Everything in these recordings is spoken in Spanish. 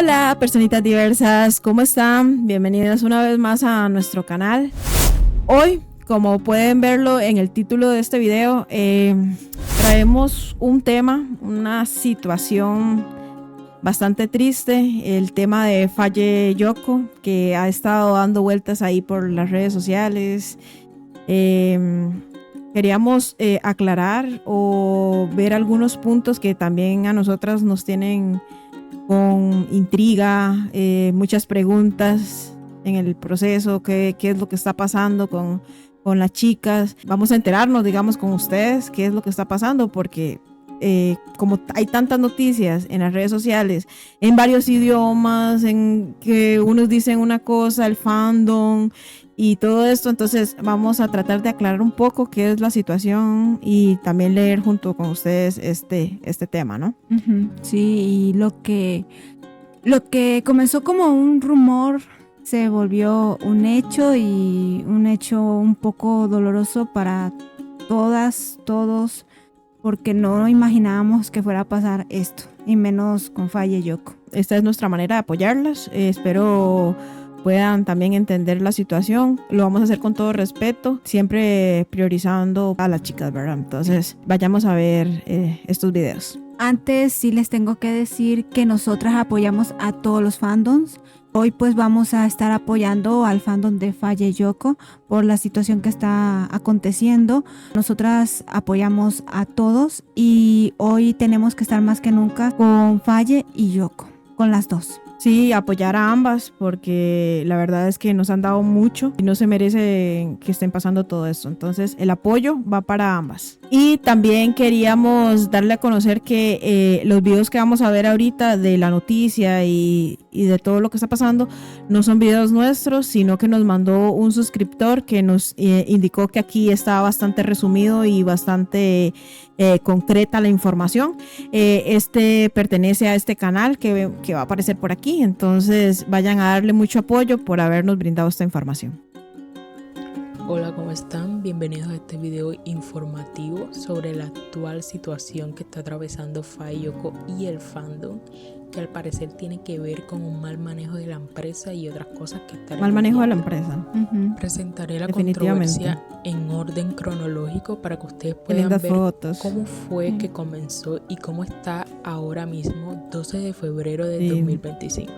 Hola, personitas diversas, ¿cómo están? Bienvenidas una vez más a nuestro canal. Hoy, como pueden verlo en el título de este video, traemos un tema, una situación bastante triste, el tema de Faye Yoko, que ha estado dando vueltas ahí por las redes sociales. Queríamos aclarar o ver algunos puntos que también a nosotras nos tienen con intriga, muchas preguntas en el proceso, qué es lo que está pasando con las chicas. Vamos a enterarnos, digamos, con ustedes qué es lo que está pasando, porque como hay tantas noticias en las redes sociales, en varios idiomas, en que unos dicen una cosa, el fandom y todo esto, entonces vamos a tratar de aclarar un poco qué es la situación y también leer junto con ustedes este tema, ¿no? Sí, y lo que comenzó como un rumor se volvió un hecho, y un hecho un poco doloroso para todas, todos, porque no imaginábamos que fuera a pasar esto, y menos con Faye Yoko. Esta es nuestra manera de apoyarlas. Espero puedan también entender la situación. Lo vamos a hacer con todo respeto, siempre priorizando a las chicas, ¿verdad? Entonces, vayamos a ver estos videos. Antes sí les tengo que decir que nosotras apoyamos a todos los fandoms. Hoy pues vamos a estar apoyando al fandom de Faye Yoko por la situación que está aconteciendo. Nosotras apoyamos a todos y hoy tenemos que estar más que nunca con Faye y Yoko, con las dos. Sí, apoyar a ambas, porque la verdad es que nos han dado mucho y no se merece que estén pasando todo esto. Entonces, el apoyo va para ambas. Y también queríamos darle a conocer que los videos que vamos a ver ahorita de la noticia y de todo lo que está pasando no son videos nuestros, sino que nos mandó un suscriptor que nos indicó que aquí está bastante resumido y bastante concreta la información. Este pertenece a este canal que va a aparecer por aquí, entonces vayan a darle mucho apoyo por habernos brindado esta información. Hola, ¿cómo están? Bienvenidos a este video informativo sobre la actual situación que está atravesando Faye Yoko y el fandom, que al parecer tiene que ver con un mal manejo de la empresa y otras cosas que están mal manejo de la empresa. Presentaré la controversia en orden cronológico para que ustedes puedan ver fotos. Cómo fue que comenzó y cómo está ahora mismo, 12 de febrero de 2025.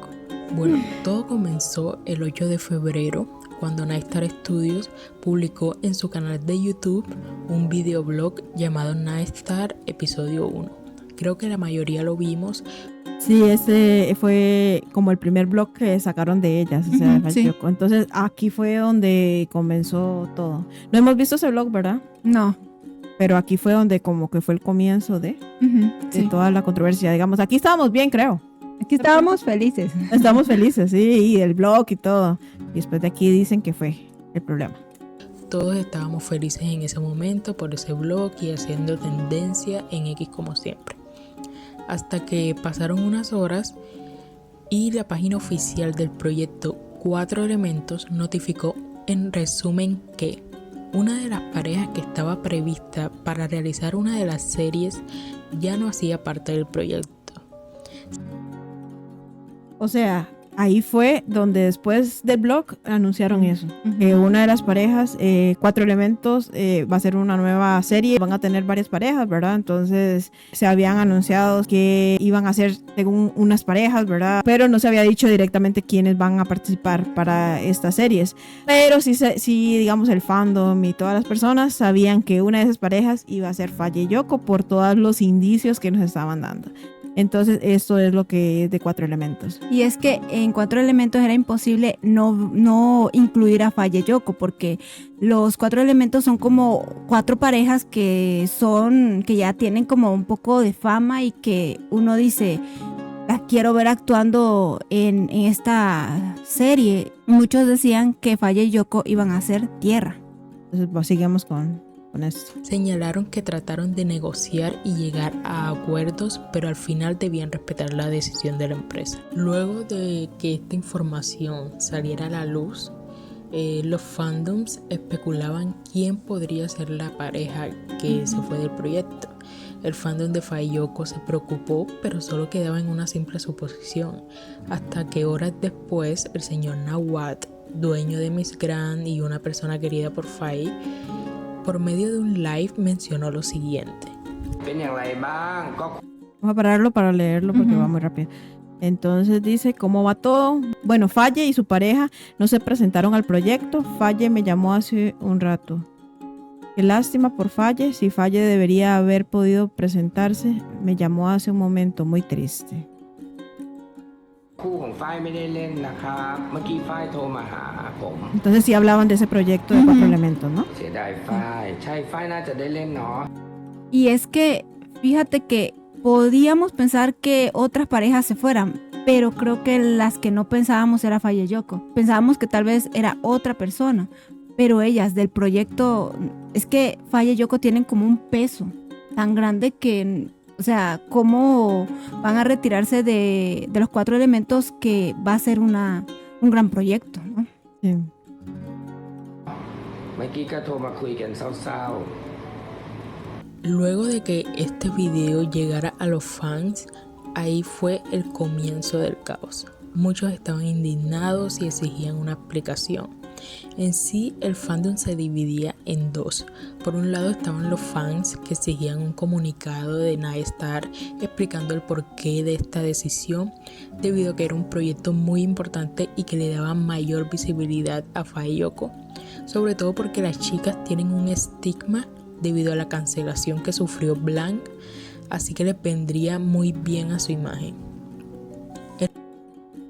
Bueno, todo comenzó el 8 de febrero cuando Nightstar Studios publicó en su canal de YouTube un videoblog llamado Nightstar Episodio 1. Creo que la mayoría lo vimos. Sí, ese fue como el primer blog que sacaron de ellas, o sea, sí. Entonces aquí fue donde comenzó todo. No hemos visto ese blog, ¿verdad? No. Pero aquí fue donde como que fue el comienzo de toda la controversia, digamos. Aquí estábamos bien, creo. Aquí estábamos felices. Estamos felices, sí, y el blog y todo. Y después de aquí dicen que fue el problema. Todos estábamos felices en ese momento por ese blog y haciendo tendencia en X como siempre. Hasta que pasaron unas horas y la página oficial del proyecto 4 Elementos notificó en resumen que una de las parejas que estaba prevista para realizar una de las series ya no hacía parte del proyecto. O sea, ahí fue donde después del blog anunciaron eso. Que una de las parejas, 4 Elementos, va a ser una nueva serie. Van a tener varias parejas, ¿verdad? Entonces se habían anunciado que iban a ser según unas parejas, ¿verdad? Pero no se había dicho directamente quiénes van a participar para estas series. Pero sí, digamos, el fandom y todas las personas sabían que una de esas parejas iba a ser Faye Yoko por todos los indicios que nos estaban dando. Entonces esto es lo que es de 4 Elementos. Y es que en 4 Elementos era imposible no incluir a Faye Yoko, porque los 4 Elementos son como 4 parejas que ya tienen como un poco de fama y que uno dice, la quiero ver actuando en esta serie. Muchos decían que Faye y Yoko iban a hacer tierra. Entonces pues, sigamos con esto. Señalaron que trataron de negociar y llegar a acuerdos, pero al final debían respetar la decisión de la empresa. Luego de que esta información saliera a la luz, los fandoms especulaban quién podría ser la pareja que se fue del proyecto. El fandom de Faye Yoko se preocupó, pero solo quedaba en una simple suposición, hasta que horas después el señor Nawat, dueño de Miss Grand y una persona querida por Faye, por medio de un live mencionó lo siguiente. Vamos a pararlo para leerlo porque va muy rápido. Entonces dice, ¿cómo va todo? Bueno, Faye y su pareja no se presentaron al proyecto. Faye me llamó hace un rato. Qué lástima por Faye. Si Faye debería haber podido presentarse, me llamó hace un momento, muy triste. Entonces sí hablaban de ese proyecto de 4 elementos, ¿no? Y es que, fíjate que podíamos pensar que otras parejas se fueran, pero creo que las que no pensábamos era Faye Yoko. Pensábamos que tal vez era otra persona, pero ellas del proyecto, es que Faye Yoko tienen como un peso tan grande que, o sea, cómo van a retirarse de los 4 elementos, que va a ser un gran proyecto, ¿no? Sí. Luego de que este video llegara a los fans, ahí fue el comienzo del caos. Muchos estaban indignados y exigían una explicación. En sí, el fandom se dividía en dos. Por un lado estaban los fans que exigían un comunicado de Nightstar explicando el porqué de esta decisión, debido a que era un proyecto muy importante y que le daba mayor visibilidad a Faye Yoko, sobre todo porque las chicas tienen un estigma debido a la cancelación que sufrió Blanc, así que les vendría muy bien a su imagen.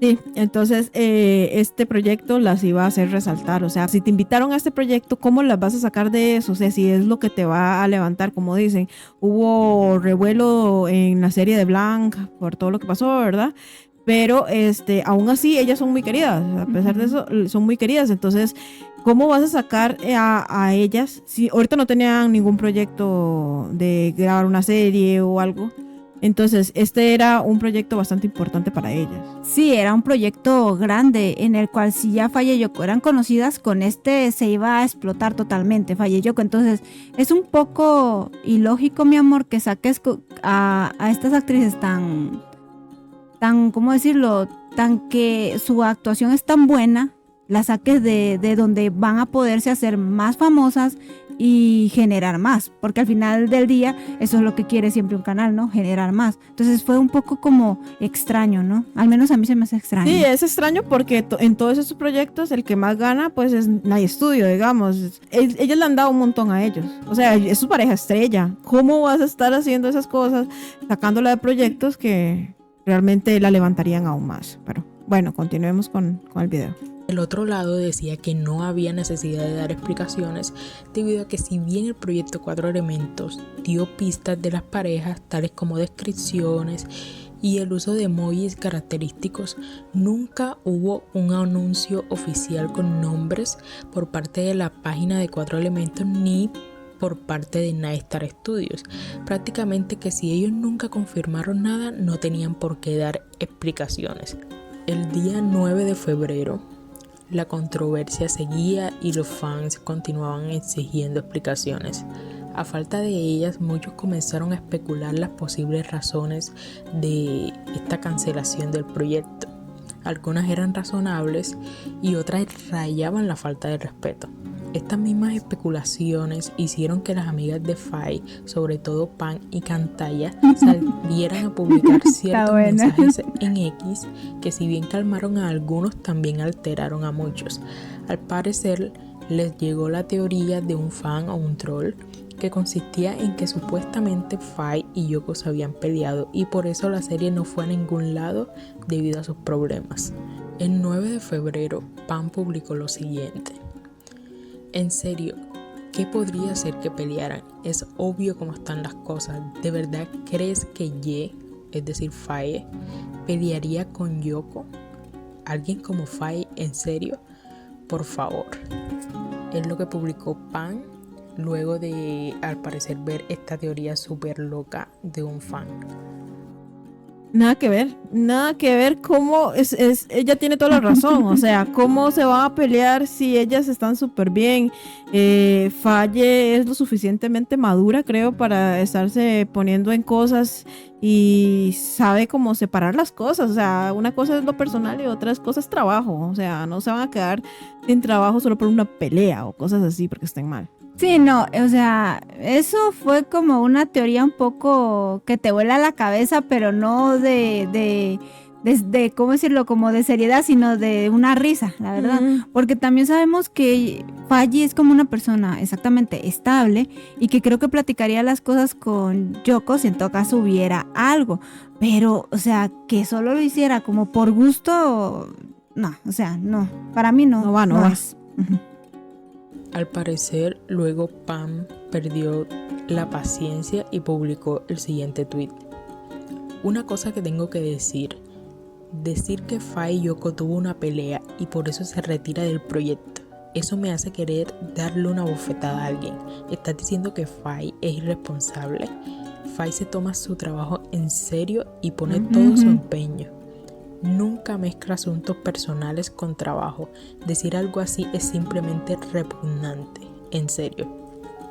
Sí, entonces este proyecto las iba a hacer resaltar. O sea, si te invitaron a este proyecto, ¿cómo las vas a sacar de eso? O sea, si es lo que te va a levantar, como dicen. Hubo revuelo en la serie de Blanc por todo lo que pasó, ¿verdad? Pero aún así ellas son muy queridas. A pesar de eso, son muy queridas. Entonces, ¿cómo vas a sacar a ellas? Si ahorita no tenían ningún proyecto de grabar una serie o algo. Entonces, este era un proyecto bastante importante para ellas. Sí, era un proyecto grande en el cual si ya Faye Yoko eran conocidas, con este se iba a explotar totalmente Faye Yoko. Entonces, es un poco ilógico, mi amor, que saques a estas actrices tan, ¿cómo decirlo? Tan que su actuación es tan buena, la saques de donde van a poderse hacer más famosas y generar más, porque al final del día eso es lo que quiere siempre un canal, ¿no? Generar más. Entonces fue un poco como extraño, ¿no? Al menos a mí se me hace extraño. Sí, es extraño porque en todos esos proyectos el que más gana pues es Night Studio, digamos. Ellos le han dado un montón a ellos. O sea, es su pareja estrella. ¿Cómo vas a estar haciendo esas cosas, sacándola de proyectos que realmente la levantarían aún más? Pero bueno, continuemos con el video. El otro lado decía que no había necesidad de dar explicaciones debido a que si bien el proyecto 4 elementos dio pistas de las parejas tales como descripciones y el uso de emojis característicos, nunca hubo un anuncio oficial con nombres por parte de la página de 4 elementos ni por parte de Nightstar Studios. Prácticamente que si ellos nunca confirmaron nada, no tenían por qué dar explicaciones. El día 9 de febrero la controversia seguía y los fans continuaban exigiendo explicaciones. A falta de ellas, muchos comenzaron a especular las posibles razones de esta cancelación del proyecto. Algunas eran razonables y otras rayaban la falta de respeto. Estas mismas especulaciones hicieron que las amigas de Faye, sobre todo Pan y Cantaya, salieran a publicar ciertos mensajes en X que, si bien calmaron a algunos, también alteraron a muchos. Al parecer, les llegó la teoría de un fan o un troll que consistía en que supuestamente Faye y Yoko se habían peleado y por eso la serie no fue a ningún lado debido a sus problemas. El 9 de febrero, Pan publicó lo siguiente. En serio, ¿qué podría hacer que pelearan? Es obvio cómo están las cosas. ¿De verdad crees que Ye, es decir Faye, pelearía con Yoko? ¿Alguien como Faye? ¿En serio? Por favor. Es lo que publicó Pan luego de, al parecer, ver esta teoría súper loca de un fan. Nada que ver cómo ella tiene toda la razón, o sea, cómo se van a pelear si ellas están súper bien. Faye es lo suficientemente madura, creo, para estarse poniendo en cosas y sabe cómo separar las cosas, o sea, una cosa es lo personal y otra cosa es trabajo, o sea, no se van a quedar sin trabajo solo por una pelea o cosas así porque estén mal. Sí, no, o sea, eso fue como una teoría un poco que te vuela la cabeza, pero no de ¿cómo decirlo? Como de seriedad, sino de una risa, la verdad. Porque también sabemos que Faye es como una persona exactamente estable y que creo que platicaría las cosas con Yoko si en todo caso hubiera algo. Pero, o sea, que solo lo hiciera como por gusto, no, o sea, no, para mí no. No va. Es. Al parecer, luego Pam perdió la paciencia y publicó el siguiente tweet. Una cosa que tengo que decir que Faye y Yoko tuvo una pelea y por eso se retira del proyecto. Eso me hace querer darle una bofetada a alguien. ¿Estás diciendo que Faye es irresponsable? Faye se toma su trabajo en serio y pone todo su empeño. Nunca mezcla asuntos personales con trabajo. Decir algo así es simplemente repugnante. En serio.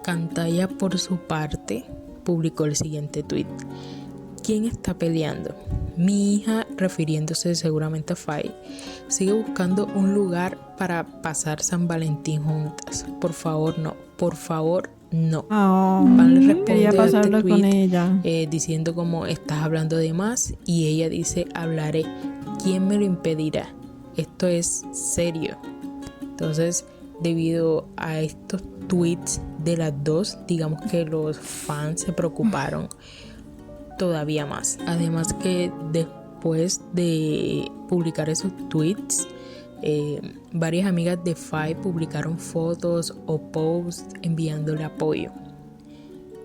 Cantaya, por su parte, publicó el siguiente tweet. ¿Quién está peleando? Mi hija, refiriéndose seguramente a Faye, sigue buscando un lugar para pasar San Valentín juntas. Por favor, no. Por favor, no. Van le responde a este tweet con ella. Diciendo como estás hablando de más y ella dice hablaré. ¿Quién me lo impedirá? Esto es serio. Entonces, debido a estos tweets de las dos, digamos que los fans se preocuparon todavía más. Además que después de publicar esos tweets, varias amigas de Faye publicaron fotos o posts enviándole apoyo.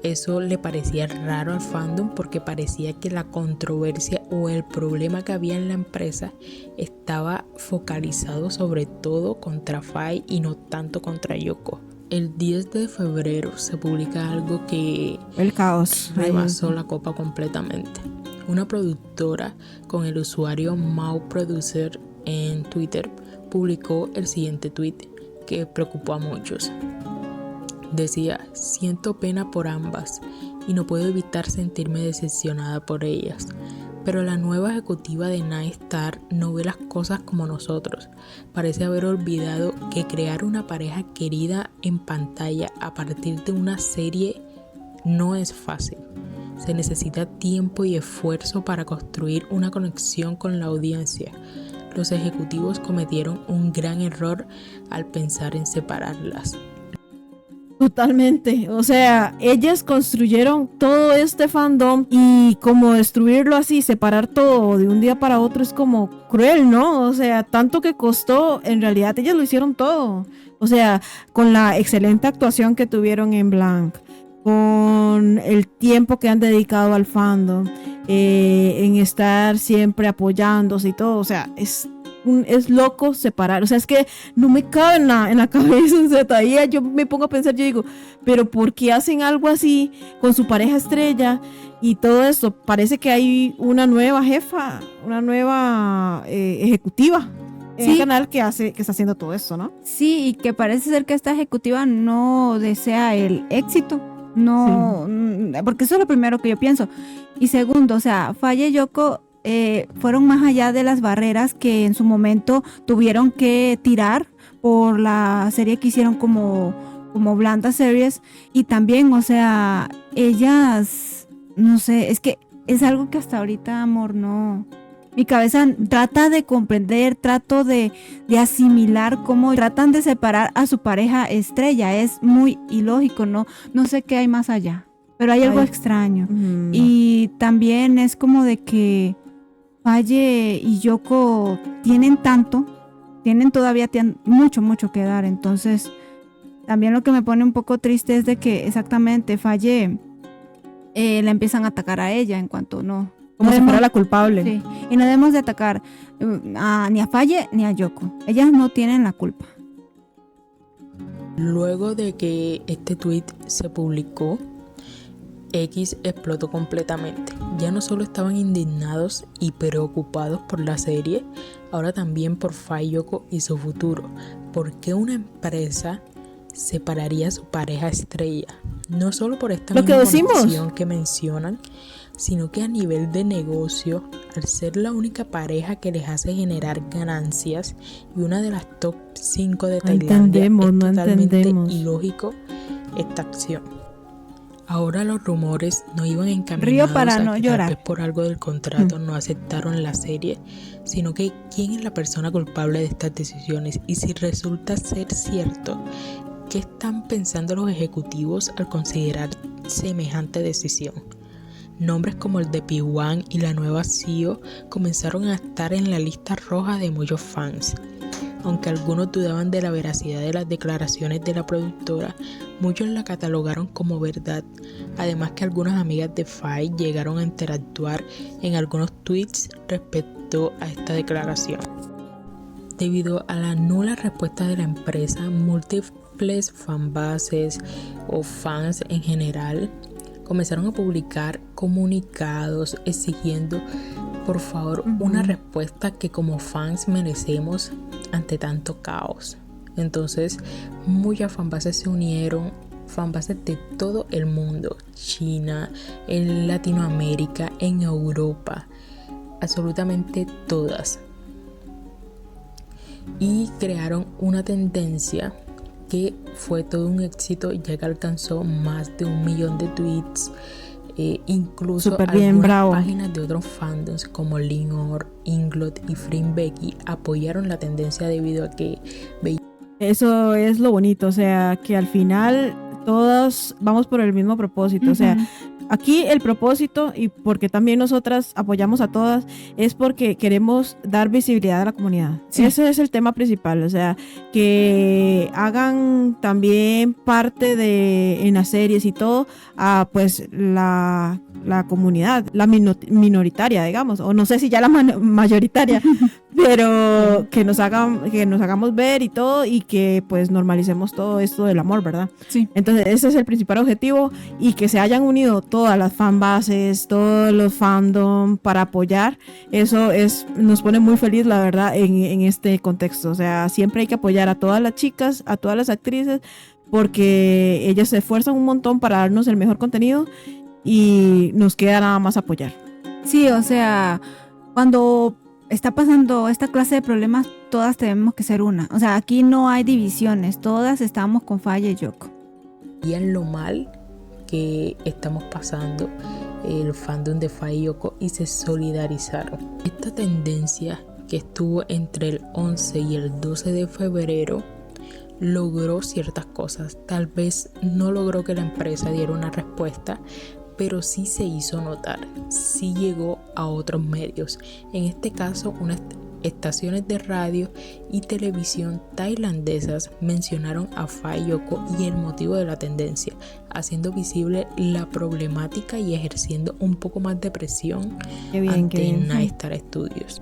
Eso le parecía raro al fandom porque parecía que la controversia o el problema que había en la empresa estaba focalizado sobre todo contra Faye y no tanto contra Yoko. El 10 de febrero se publica algo que el caos rebasó la copa completamente. Una productora con el usuario MauProducer en Twitter publicó el siguiente tweet que preocupó a muchos. Decía, siento pena por ambas y no puedo evitar sentirme decepcionada por ellas. Pero la nueva ejecutiva de Nightstar no ve las cosas como nosotros. Parece haber olvidado que crear una pareja querida en pantalla a partir de una serie no es fácil. Se necesita tiempo y esfuerzo para construir una conexión con la audiencia. Los ejecutivos cometieron un gran error al pensar en separarlas. Totalmente, o sea, ellas construyeron todo este fandom y como destruirlo así, separar todo de un día para otro es como cruel, ¿no? O sea, tanto que costó, en realidad ellas lo hicieron todo. O sea, con la excelente actuación que tuvieron en Blank, con el tiempo que han dedicado al fandom, en estar siempre apoyándose y todo, o sea, es loco separar, o sea, es que no me cabe en la cabeza, o sea, todavía yo me pongo a pensar, yo digo, pero ¿por qué hacen algo así con su pareja estrella y todo esto? Parece que hay una nueva jefa, una nueva ejecutiva en el canal que está haciendo todo esto, ¿no? Sí, y que parece ser que esta ejecutiva no desea el éxito, no, sí. Porque eso es lo primero que yo pienso. Y segundo, o sea, Faye y Yoko fueron más allá de las barreras que en su momento tuvieron que tirar por la serie que hicieron como Blanda Series. Y también, o sea, ellas, no sé, es que es algo que hasta ahorita, amor, no. Mi cabeza trata de comprender, trato de asimilar cómo tratan de separar a su pareja estrella. Es muy ilógico, no sé qué hay más allá, pero hay algo extraño. Y también es como de que Faye y Yoko tienen todavía mucho que dar. Entonces, también lo que me pone un poco triste es de que exactamente Faye la empiezan a atacar a ella en cuanto no. Como si fuera la culpable. Sí, y no debemos de atacar ni a Faye ni a Yoko. Ellas no tienen la culpa. Luego de que este tweet se publicó, X explotó completamente. Ya no solo estaban indignados y preocupados por la serie, ahora también por Faye y Yoko y su futuro. ¿Por qué una empresa separaría a su pareja estrella? No solo por esta misma conexión que mencionan, sino que a nivel de negocio, al ser la única pareja que les hace generar ganancias y una de las top 5 de Tailandia, es totalmente ilógico esta acción. Ahora los rumores no iban encaminados a que tal vez por algo del contrato no aceptaron la serie, sino que quién es la persona culpable de estas decisiones, y si resulta ser cierto, ¿qué están pensando los ejecutivos al considerar semejante decisión? Nombres como el de P1 y la nueva CEO comenzaron a estar en la lista roja de muchos fans. Aunque algunos dudaban de la veracidad de las declaraciones de la productora, muchos la catalogaron como verdad. Además que algunas amigas de Faye llegaron a interactuar en algunos tweets respecto a esta declaración. Debido a la nula respuesta de la empresa, múltiples fanbases o fans en general comenzaron a publicar comunicados exigiendo por favor una respuesta que como fans merecemos ante tanto caos. Entonces muchas fanbases se unieron, fanbases de todo el mundo, China, en Latinoamérica, en Europa, absolutamente todas, y crearon una tendencia que fue todo un éxito, ya que alcanzó más de 1 millón de tweets. Incluso algunas páginas de otros fandoms como Linor, Inglot y Fring Becky apoyaron la tendencia debido a que eso es lo bonito, o sea, que al final todos vamos por el mismo propósito, o sea, aquí el propósito, y porque también nosotras apoyamos a todas, es porque queremos dar visibilidad a la comunidad. Sí. Ese es el tema principal, o sea, que hagan también parte de en las series y todo a pues la comunidad, la minoritaria, digamos, o no sé si ya la mayoritaria, pero que nos hagamos ver y todo, y que pues normalicemos todo esto del amor, ¿verdad? Sí. Entonces ese es el principal objetivo, y que se hayan unido todas las fanbases, todos los fandom para apoyar, eso nos pone muy feliz, la verdad, en este contexto. O sea, siempre hay que apoyar a todas las chicas, a todas las actrices, porque ellas se esfuerzan un montón para darnos el mejor contenido y nos queda nada más apoyar. Sí, o sea, cuando está pasando esta clase de problemas, todas tenemos que ser una. O sea, aquí no hay divisiones, todas estamos con Faye y Yoko. Y en lo mal que estamos pasando el fandom de Faye y Yoko, y se solidarizaron. Esta tendencia que estuvo entre el 11 y el 12 de febrero logró ciertas cosas. Tal vez no logró que la empresa diera una respuesta, pero sí se hizo notar, sí llegó a otros medios, en este caso unas estaciones de radio y televisión tailandesas mencionaron a Faye y Yoko y el motivo de la tendencia, haciendo visible la problemática y ejerciendo un poco más de presión ante Nightstar Studios.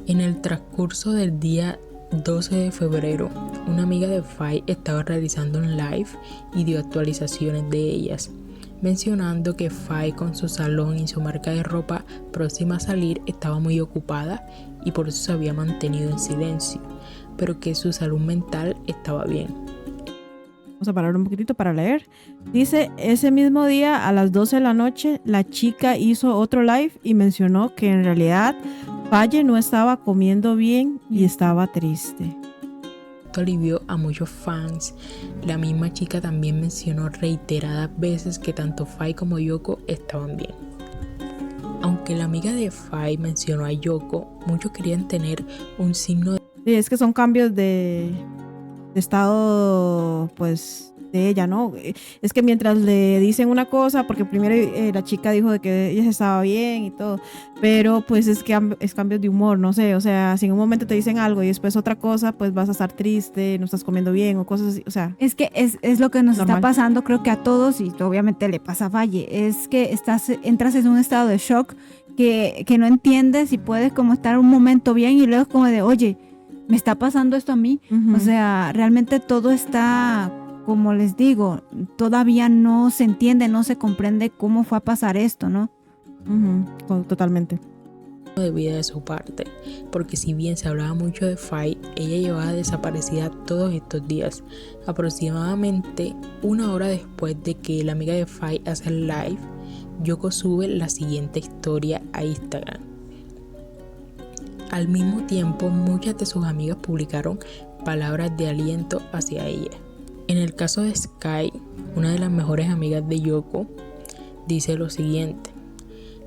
En el transcurso del día 12 de febrero, una amiga de Faye estaba realizando un live y dio actualizaciones de ellas, mencionando que Faye con su salón y su marca de ropa próxima a salir estaba muy ocupada y por eso se había mantenido en silencio, pero que su salud mental estaba bien. Vamos a parar un poquitito para leer. Dice, ese mismo día a las 12 de la noche, la chica hizo otro live y mencionó que en realidad Faye no estaba comiendo bien y estaba triste. Esto alivió a muchos fans. La misma chica también mencionó reiteradas veces que tanto Faye como Yoko estaban bien. Aunque la amiga de Faye mencionó a Yoko, muchos querían tener un signo de... Sí, es que son cambios de estado, pues, de ella, ¿no? Es que mientras le dicen una cosa, porque primero la chica dijo de que ella estaba bien y todo, pero pues es que es cambios de humor, no sé, o sea, si en un momento te dicen algo y después otra cosa, pues vas a estar triste, no estás comiendo bien o cosas así, o sea. Es que es lo que nos normal. Está pasando, creo que a todos, y obviamente le pasa a Faye, es que entras en un estado de shock que no entiendes y puedes como estar un momento bien y luego como de, oye, me está pasando esto a mí. O sea, realmente todo está como les digo, todavía no se entiende, no se comprende cómo fue a pasar esto, ¿no? Totalmente. De vida de su parte, porque si bien se hablaba mucho de Faye, ella llevaba desaparecida todos estos días. Aproximadamente una hora después de que la amiga de Faye hace el live, Yoko sube la siguiente historia a Instagram. Al mismo tiempo, muchas de sus amigas publicaron palabras de aliento hacia ella. En el caso de Sky, una de las mejores amigas de Yoko, dice lo siguiente: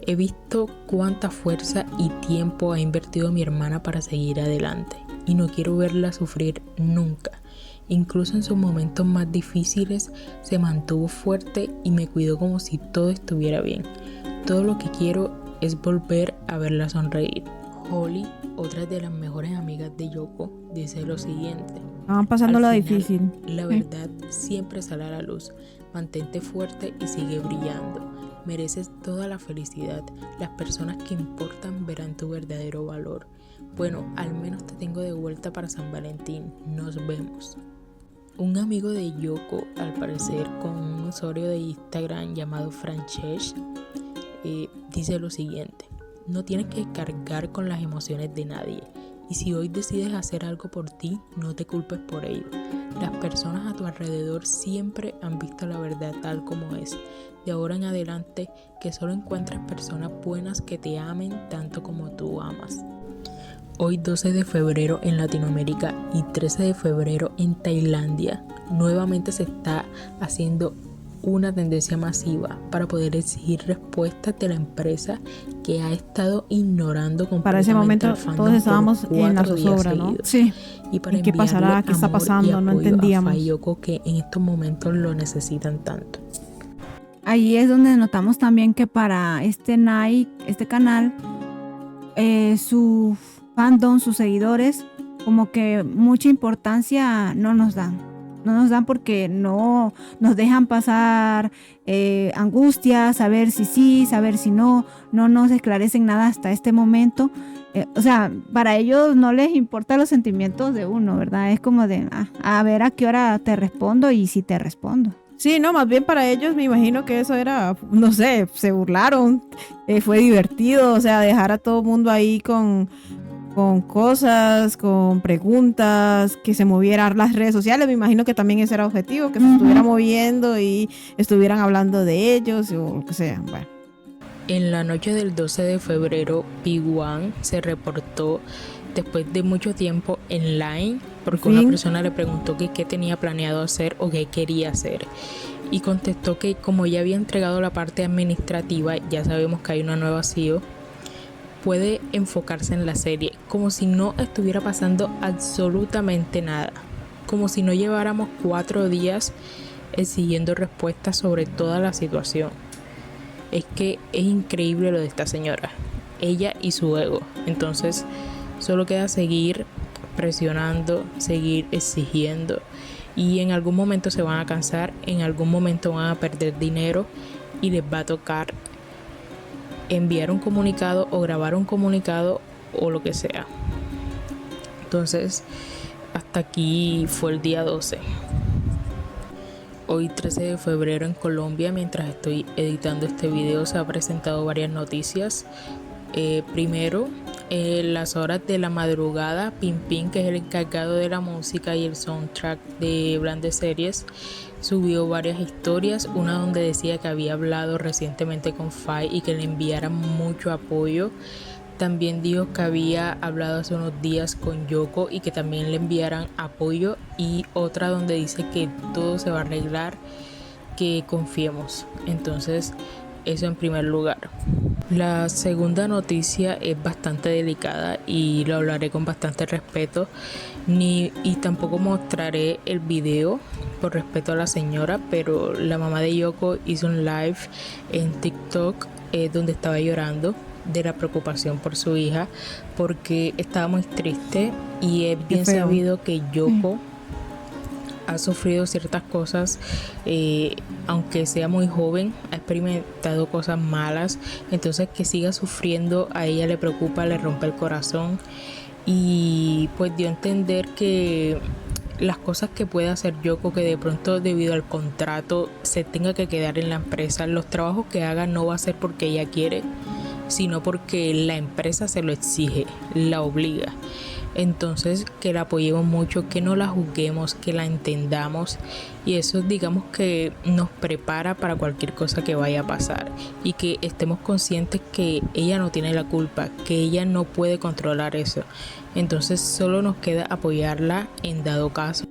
he visto cuánta fuerza y tiempo ha invertido mi hermana para seguir adelante y no quiero verla sufrir nunca. Incluso en sus momentos más difíciles se mantuvo fuerte y me cuidó como si todo estuviera bien. Todo lo que quiero es volver a verla sonreír. Holly, otra de las mejores amigas de Yoko, dice lo siguiente: estaban pasando lo difícil. La verdad siempre sale a la luz. Mantente fuerte y sigue brillando. Mereces toda la felicidad. Las personas que importan verán tu verdadero valor. Bueno, al menos te tengo de vuelta para San Valentín. Nos vemos. Un amigo de Yoko, al parecer con un usuario de Instagram llamado Francesc, dice lo siguiente: no tienes que cargar con las emociones de nadie. Y si hoy decides hacer algo por ti, no te culpes por ello. Las personas a tu alrededor siempre han visto la verdad tal como es. De ahora en adelante, que solo encuentres personas buenas que te amen tanto como tú amas. Hoy 12 de febrero en Latinoamérica y 13 de febrero en Tailandia, nuevamente se está haciendo una tendencia masiva para poder exigir respuestas de la empresa que ha estado ignorando completamente. Para ese momento todos estábamos en la zozobra, ¿no? Sí. Y para ¿qué pasará? ¿Qué está pasando? No entendíamos. A Faye y Yoko, que en estos momentos lo necesitan tanto. Ahí es donde notamos también que para este canal, su fandom, sus seguidores, como que mucha importancia no nos dan. No nos dan porque no nos dejan pasar angustias, saber si sí, saber si no nos esclarecen nada hasta este momento. O sea, para ellos no les importan los sentimientos de uno, ¿verdad? Es como de, a ver a qué hora te respondo y si te respondo. Sí, no, más bien para ellos me imagino que eso era, no sé, se burlaron, fue divertido, o sea, dejar a todo el mundo ahí con cosas, con preguntas, que se movieran las redes sociales. Me imagino que también ese era el objetivo, que se estuviera moviendo y estuvieran hablando de ellos o lo que sea. Bueno. En la noche del 12 de febrero, P1 se reportó después de mucho tiempo en Line, porque una persona le preguntó que qué tenía planeado hacer o qué quería hacer. Y contestó que como ya había entregado la parte administrativa, ya sabemos que hay una nueva CEO, puede enfocarse en la serie, como si no estuviera pasando absolutamente nada, como si no lleváramos 4 días exigiendo respuestas sobre toda la situación. Es que es increíble lo de esta señora, ella y su ego. Entonces solo queda seguir presionando, seguir exigiendo, y en algún momento se van a cansar, en algún momento van a perder dinero y les va a tocar enviar un comunicado o grabar un comunicado o lo que sea. Entonces hasta aquí fue el día 12. Hoy 13 de febrero en Colombia, mientras estoy editando este video, se han presentado varias noticias. Primero, las horas de la madrugada, Pimpin, que es el encargado de la música y el soundtrack de Brand Series, subió varias historias, una donde decía que había hablado recientemente con Faye y que le enviaran mucho apoyo. También dijo que había hablado hace unos días con Yoko y que también le enviaran apoyo, y otra donde dice que todo se va a arreglar, que confiemos. Entonces, eso en primer lugar. La segunda noticia es bastante delicada y lo hablaré con bastante respeto, y tampoco mostraré el video por respeto a la señora, pero la mamá de Yoko hizo un live en TikTok donde estaba llorando de la preocupación por su hija, porque estaba muy triste, y es bien sabido que Yoko ha sufrido ciertas cosas, aunque sea muy joven, ha experimentado cosas malas. Entonces que siga sufriendo a ella le preocupa, le rompe el corazón, y pues dio a entender que las cosas que puede hacer Yoko, que de pronto debido al contrato se tenga que quedar en la empresa, los trabajos que haga no va a ser porque ella quiere, sino porque la empresa se lo exige, la obliga. Entonces, que la apoyemos mucho, que no la juzguemos, que la entendamos, y eso digamos que nos prepara para cualquier cosa que vaya a pasar, y que estemos conscientes que ella no tiene la culpa, que ella no puede controlar eso. Entonces solo nos queda apoyarla en dado caso.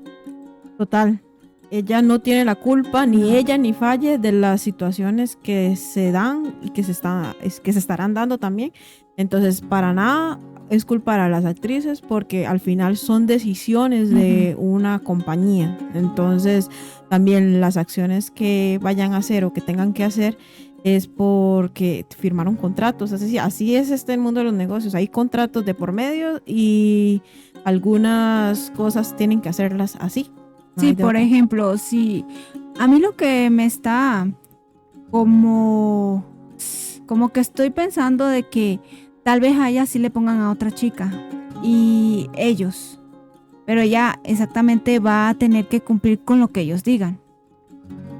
Total, ella no tiene la culpa, ni ella ni Faye, de las situaciones que se dan y que se estarán dando también. Entonces, para nada es culpar a las actrices, porque al final son decisiones de una compañía. Entonces, también las acciones que vayan a hacer o que tengan que hacer es porque firmaron contratos. Así es el mundo de los negocios. Hay contratos de por medio y algunas cosas tienen que hacerlas así. Sí, por ejemplo, si a mí lo que me está como que estoy pensando de que tal vez a ella sí le pongan a otra chica y ellos, pero ella exactamente va a tener que cumplir con lo que ellos digan,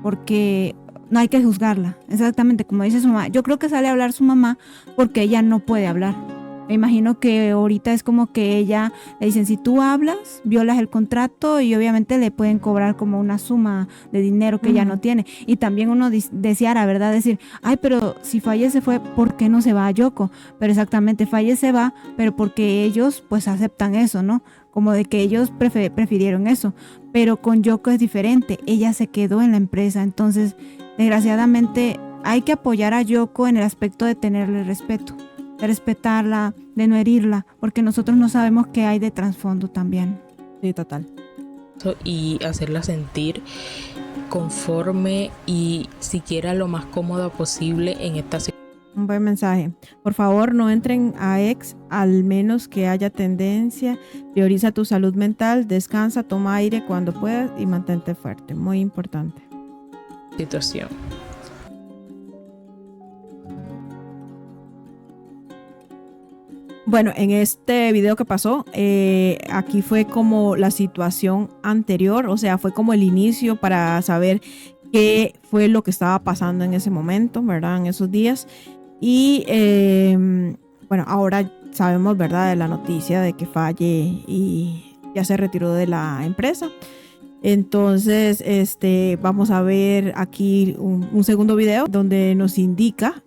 porque no hay que juzgarla, exactamente como dice su mamá. Yo creo que sale a hablar su mamá porque ella no puede hablar. Me imagino que ahorita es como que ella le dicen, si tú hablas, violas el contrato, y obviamente le pueden cobrar como una suma de dinero que ella no tiene. Y también uno deseara, ¿verdad? Decir, ay, pero si Faye se fue, ¿por qué no se va a Yoko? Pero exactamente, Faye se va, pero porque ellos pues aceptan eso, ¿no? Como de que ellos prefirieron eso. Pero con Yoko es diferente, ella se quedó en la empresa. Entonces, desgraciadamente, hay que apoyar a Yoko en el aspecto de tenerle respeto, de respetarla, de no herirla, porque nosotros no sabemos qué hay de trasfondo también. Sí, total. Y hacerla sentir conforme y siquiera lo más cómoda posible en esta situación. Un buen mensaje. Por favor, no entren a ex, al menos que haya tendencia. Prioriza tu salud mental, descansa, toma aire cuando puedas y mantente fuerte. Muy importante. Situación. Bueno, en este video que pasó, aquí fue como la situación anterior, o sea, fue como el inicio para saber qué fue lo que estaba pasando en ese momento, ¿verdad? En esos días. Y bueno, ahora sabemos, ¿verdad?, de la noticia de que Faye y ya se retiró de la empresa. Entonces, vamos a ver aquí un segundo video donde nos indica,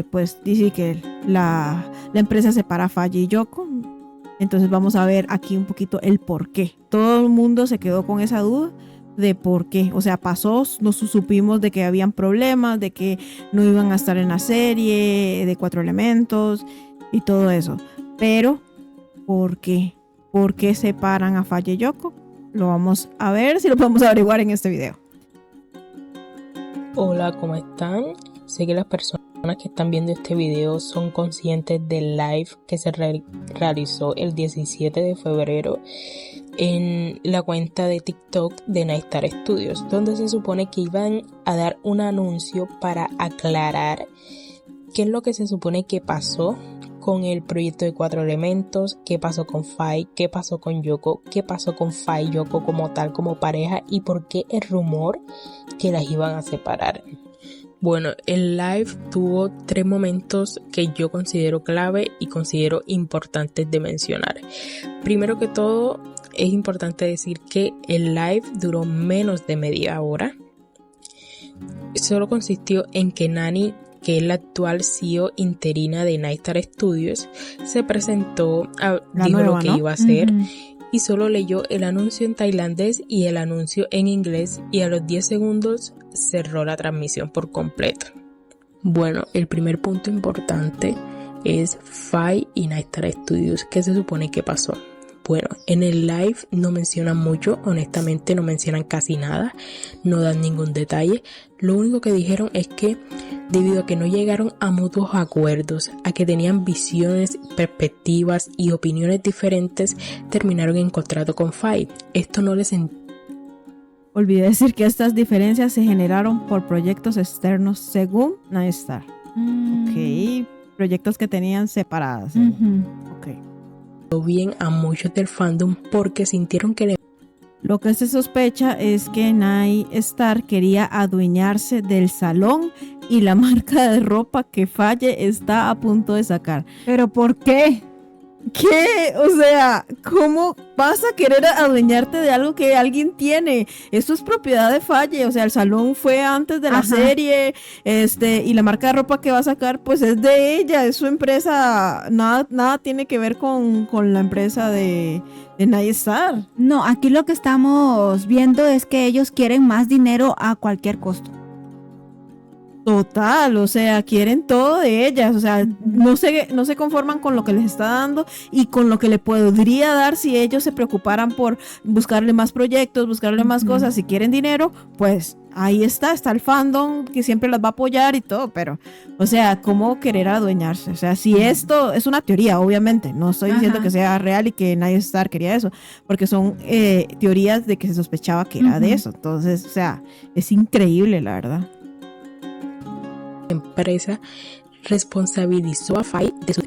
pues dice que la empresa separa a Faye y Yoko. Entonces vamos a ver aquí un poquito el por qué. Todo el mundo se quedó con esa duda de por qué. O sea, pasó, nos supimos de que habían problemas, de que no iban a estar en la serie de 4 elementos y todo eso. Pero, ¿por qué? ¿Por qué separan a Faye y Yoko? Lo vamos a ver si lo podemos averiguar en este video. Hola, ¿cómo están? Sé que las personas que están viendo este video son conscientes del live que se realizó el 17 de febrero en la cuenta de TikTok de Nightstar Studios, donde se supone que iban a dar un anuncio para aclarar qué es lo que se supone que pasó con el proyecto de 4 elementos, qué pasó con Faye, qué pasó con Yoko, qué pasó con Faye y Yoko como tal, como pareja, y por qué el rumor que las iban a separar. Bueno, el live tuvo 3 momentos que yo considero clave y considero importantes de mencionar. Primero que todo, es importante decir que el live duró menos de media hora. Solo consistió en que Nani, que es la actual CEO interina de Nightstar Studios, se presentó, dijo lo que iba a hacer, y solo leyó el anuncio en tailandés y el anuncio en inglés, y a los 10 segundos cerró la transmisión por completo. Bueno, el primer punto importante es Faye y Nightstar Studios. ¿Qué se supone que pasó? Bueno, en el live no mencionan mucho, honestamente no mencionan casi nada, no dan ningún detalle. Lo único que dijeron es que debido a que no llegaron a mutuos acuerdos, a que tenían visiones, perspectivas y opiniones diferentes, terminaron en contrato con Faye. Esto no les Olvidé decir que estas diferencias se generaron por proyectos externos según Nightstar. Ok, proyectos que tenían separadas. Ok. Bien a muchos del fandom porque sintieron que Lo que se sospecha es que Nye Starr quería adueñarse del salón y la marca de ropa que Faye está a punto de sacar. ¿Pero por qué? ¿Qué? O sea, ¿cómo vas a querer adueñarte de algo que alguien tiene? Eso es propiedad de Faye. O sea, el salón fue antes de la serie, y la marca de ropa que va a sacar, pues es de ella, es su empresa. Nada tiene que ver con la empresa de Nye Starr. No, aquí lo que estamos viendo es que ellos quieren más dinero a cualquier costo. Total, o sea, quieren todo de ellas, o sea, no se conforman con lo que les está dando y con lo que le podría dar si ellos se preocuparan por buscarle más proyectos, buscarle más cosas. Si quieren dinero, pues ahí está el fandom que siempre las va a apoyar y todo, pero, o sea, ¿cómo querer adueñarse? O sea, si esto es una teoría, obviamente, no estoy diciendo que sea real y que Nye Starr quería eso, porque son teorías de que se sospechaba que era de eso. Entonces, o sea, es increíble, la verdad. Empresa responsabilizó a Faye de su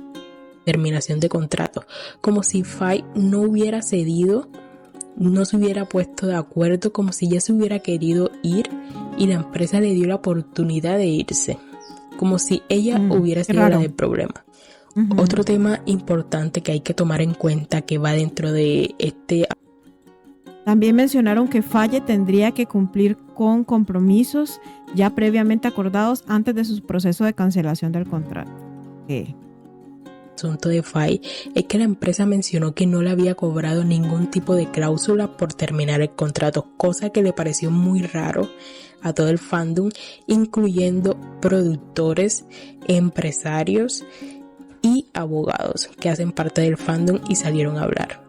terminación de contrato, como si Faye no hubiera cedido, no se hubiera puesto de acuerdo, como si ya se hubiera querido ir y la empresa le dio la oportunidad de irse, como si ella hubiera sido la del problema. Otro tema importante que hay que tomar en cuenta que va dentro de este... También mencionaron que Faye tendría que cumplir con compromisos ya previamente acordados antes de su proceso de cancelación del contrato. ¿Qué? El asunto de Faye es que la empresa mencionó que no le había cobrado ningún tipo de cláusula por terminar el contrato, cosa que le pareció muy raro a todo el fandom, incluyendo productores, empresarios y abogados que hacen parte del fandom y salieron a hablar.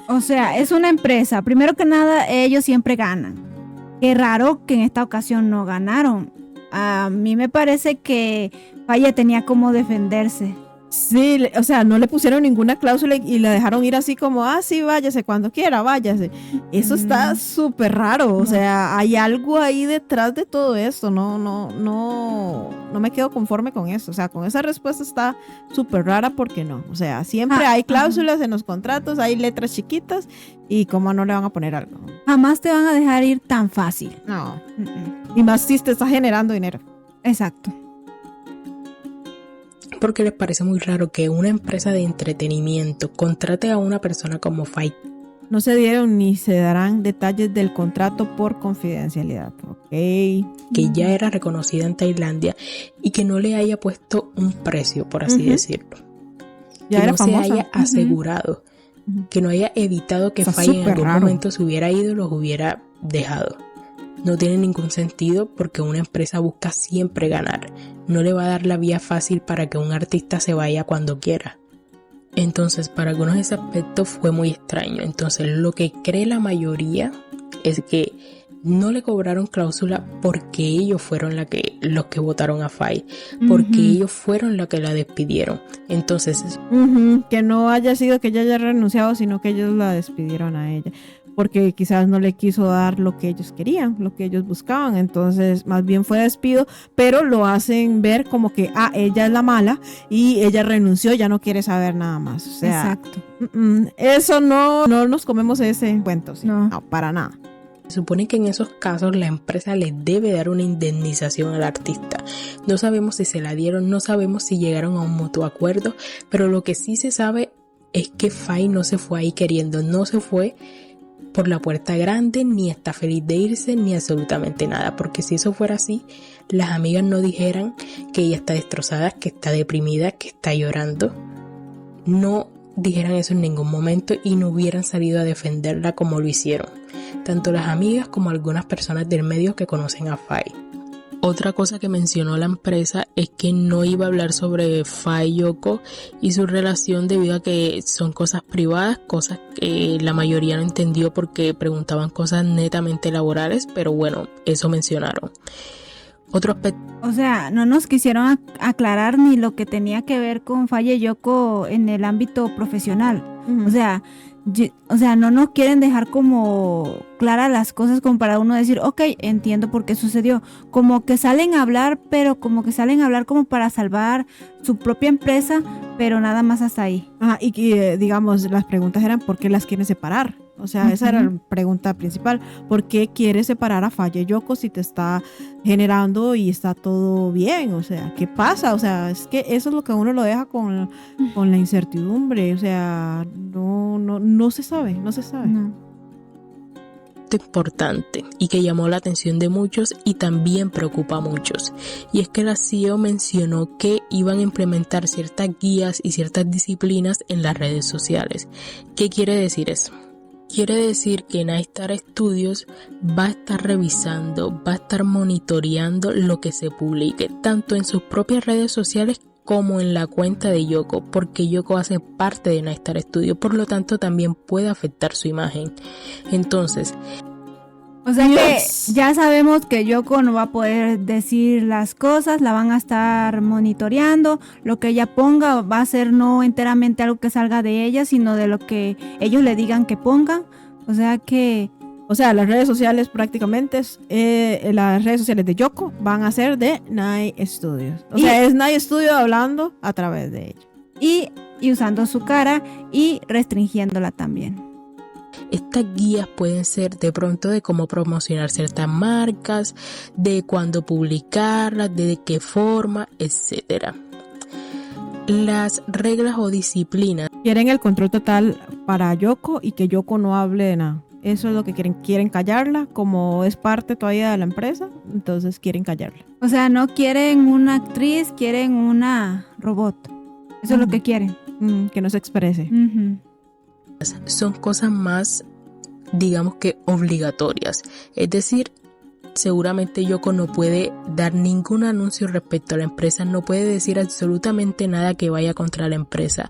O sea, es una empresa. Primero que nada, ellos siempre ganan. Qué raro que en esta ocasión no ganaron. A mí me parece que Faye tenía como defenderse. Sí, o sea, no le pusieron ninguna cláusula y la dejaron ir así como, sí, váyase cuando quiera, váyase. Eso está súper raro, o sea, hay algo ahí detrás de todo esto, no me quedo conforme con eso, o sea, con esa respuesta está súper rara porque no, o sea, siempre hay cláusulas en los contratos, hay letras chiquitas y cómo no le van a poner algo. Jamás te van a dejar ir tan fácil. No, y más si te está generando dinero. Exacto. Porque les parece muy raro que una empresa de entretenimiento contrate a una persona como Faye. No se dieron ni se darán detalles del contrato por confidencialidad. Okay. Que ya era reconocida en Tailandia y que no le haya puesto un precio, por así decirlo. Ya que era no famosa. se haya asegurado, que no haya evitado que Faye en algún momento se hubiera ido y los hubiera dejado. No tiene ningún sentido porque una empresa busca siempre ganar. No le va a dar la vía fácil para que un artista se vaya cuando quiera. Entonces, para algunos ese aspecto fue muy extraño. Entonces, lo que cree la mayoría es que no le cobraron cláusula porque ellos fueron los que votaron a Faye, porque ellos fueron los que la despidieron. Entonces, que no haya sido que ella haya renunciado, sino que ellos la despidieron a ella. Porque quizás no le quiso dar lo que ellos querían, lo que ellos buscaban. Entonces, más bien fue despido, pero lo hacen ver como que, ella es la mala y ella renunció, ya no quiere saber nada más. O sea, exacto. Eso no nos comemos ese cuento, ¿sí? No, para nada. Se supone que en esos casos la empresa le debe dar una indemnización al artista. No sabemos si se la dieron, no sabemos si llegaron a un mutuo acuerdo, pero lo que sí se sabe es que Faye no se fue ahí queriendo, no se fue por la puerta grande, ni está feliz de irse, ni absolutamente nada, porque si eso fuera así, las amigas no dijeran que ella está destrozada, que está deprimida, que está llorando, no dijeran eso en ningún momento y no hubieran salido a defenderla como lo hicieron, tanto las amigas como algunas personas del medio que conocen a Faye. Otra cosa que mencionó la empresa es que no iba a hablar sobre Faye y Yoko y su relación debido a que son cosas privadas, cosas que la mayoría no entendió porque preguntaban cosas netamente laborales, pero bueno, eso mencionaron. Otro aspecto. O sea, no nos quisieron aclarar ni lo que tenía que ver con Faye y Yoko en el ámbito profesional. O sea, no nos quieren dejar como claras las cosas como para uno decir, ok, entiendo por qué sucedió. Como que salen a hablar, pero como que salen a hablar como para salvar su propia empresa, pero nada más hasta ahí. Y digamos, las preguntas eran ¿por qué las quieren separar? O sea, esa era la pregunta principal. ¿Por qué quieres separar a Faye Yoko si te está generando y está todo bien? O sea, ¿qué pasa? O sea, es que eso es lo que a uno lo deja con la incertidumbre. O sea, no se sabe, no se sabe. No. Importante y que llamó la atención de muchos y también preocupa a muchos, y es que la CEO mencionó que iban a implementar ciertas guías y ciertas disciplinas en las redes sociales. ¿Qué quiere decir eso? Quiere decir que Nightstar Studios va a estar revisando, va a estar monitoreando lo que se publique, tanto en sus propias redes sociales como en la cuenta de Yoko, porque Yoko hace parte de Nightstar Studios, por lo tanto también puede afectar su imagen. Entonces, o sea que ya sabemos que Yoko no va a poder decir las cosas, la van a estar monitoreando, lo que ella ponga va a ser no enteramente algo que salga de ella, sino de lo que ellos le digan que pongan. O sea que... O sea, las redes sociales prácticamente, las redes sociales de Yoko van a ser de Night Studios. O sea, es Night Studio hablando a través de ella. Y usando su cara y restringiéndola también. Estas guías pueden ser de pronto de cómo promocionar ciertas marcas, de cuándo publicarlas, de qué forma, etc. Las reglas o disciplinas. Quieren el control total para Yoko y que Yoko no hable de nada. Eso es lo que quieren. Quieren callarla, como es parte todavía de la empresa, entonces quieren callarla. O sea, no quieren una actriz, quieren una robot. Eso es lo que quieren. Que no se exprese. Son cosas más, digamos que obligatorias. Es decir, seguramente Yoko no puede dar ningún anuncio respecto a la empresa, no puede decir absolutamente nada que vaya contra la empresa,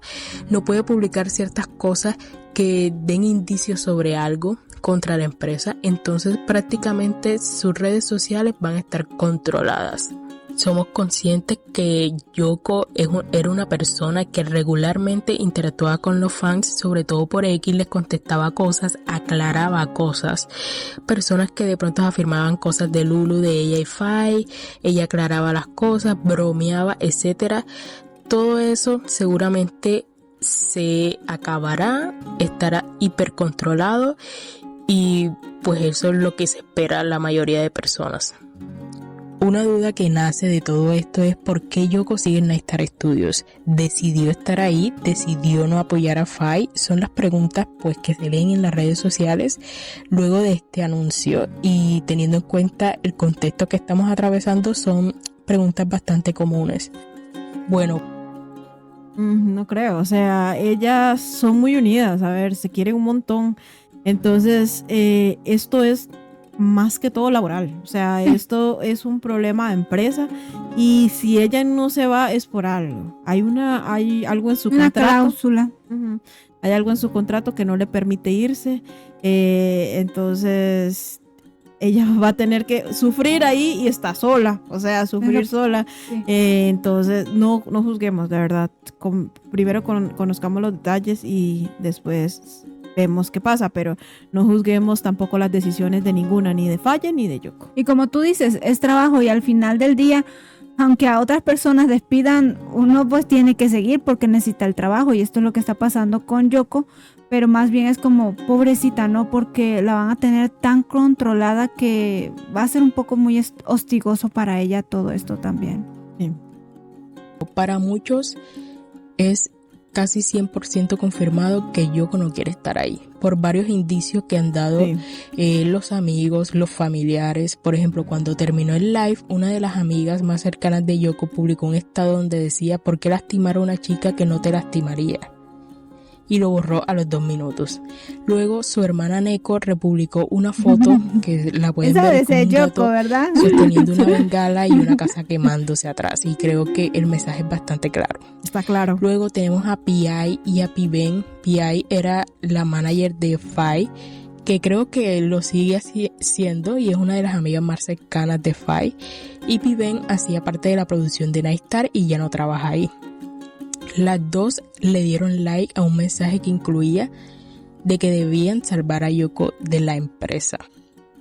no puede publicar ciertas cosas que den indicios sobre algo contra la empresa. Entonces prácticamente sus redes sociales van a estar controladas. Somos conscientes que Yoko era una persona que regularmente interactuaba con los fans, sobre todo por X, les contestaba cosas, aclaraba cosas, personas que de pronto afirmaban cosas de Lulu, de ella y Faye, ella aclaraba las cosas, bromeaba, etcétera. Todo eso seguramente se acabará, estará hipercontrolado y pues eso es lo que se espera la mayoría de personas. Una duda que nace de todo esto es por qué Yoko sigue en Nightstar Studios. ¿Decidió estar ahí? ¿Decidió no apoyar a Faye? Son las preguntas pues que se leen en las redes sociales luego de este anuncio, y teniendo en cuenta el contexto que estamos atravesando son preguntas bastante comunes. Bueno, no creo, o sea, ellas son muy unidas, a ver, se quieren un montón. Entonces, esto es más que todo laboral, o sea, esto es un problema de empresa, y si ella no se va es por algo. Hay algo en su una contrato. cláusula. Hay algo en su contrato que no le permite irse, entonces ella va a tener que sufrir ahí y está sola, o sea, sufrir sola. Sí. Entonces no juzguemos, de verdad. Primero conozcamos los detalles y después vemos qué pasa, pero no juzguemos tampoco las decisiones de ninguna, ni de Faye ni de Yoko. Y como tú dices, es trabajo, y al final del día, aunque a otras personas despidan, uno pues tiene que seguir porque necesita el trabajo, y esto es lo que está pasando con Yoko, pero más bien es como pobrecita, ¿no? Porque la van a tener tan controlada que va a ser un poco muy hostigoso para ella todo esto también. Sí. Para muchos es casi 100% confirmado que Yoko no quiere estar ahí, por varios indicios que han dado los amigos, los familiares. Por ejemplo, cuando terminó el live, una de las amigas más cercanas de Yoko publicó un estado donde decía: ¿por qué lastimar a una chica que no te lastimaría? Y lo borró a los 2 minutos. Luego su hermana Neko republicó una foto que la pueden esa ver con un Yoko, gato ¿verdad? sosteniendo una bengala y una casa quemándose atrás, y creo que el mensaje es bastante claro. Está claro. Luego tenemos a Pi y a Piben. Pi era la manager de Faye, que creo que lo sigue siendo y es una de las amigas más cercanas de Faye, y Piben hacía parte de la producción de Nightstar y ya no trabaja ahí. Las dos le dieron like a un mensaje que incluía de que debían salvar a Yoko de la empresa.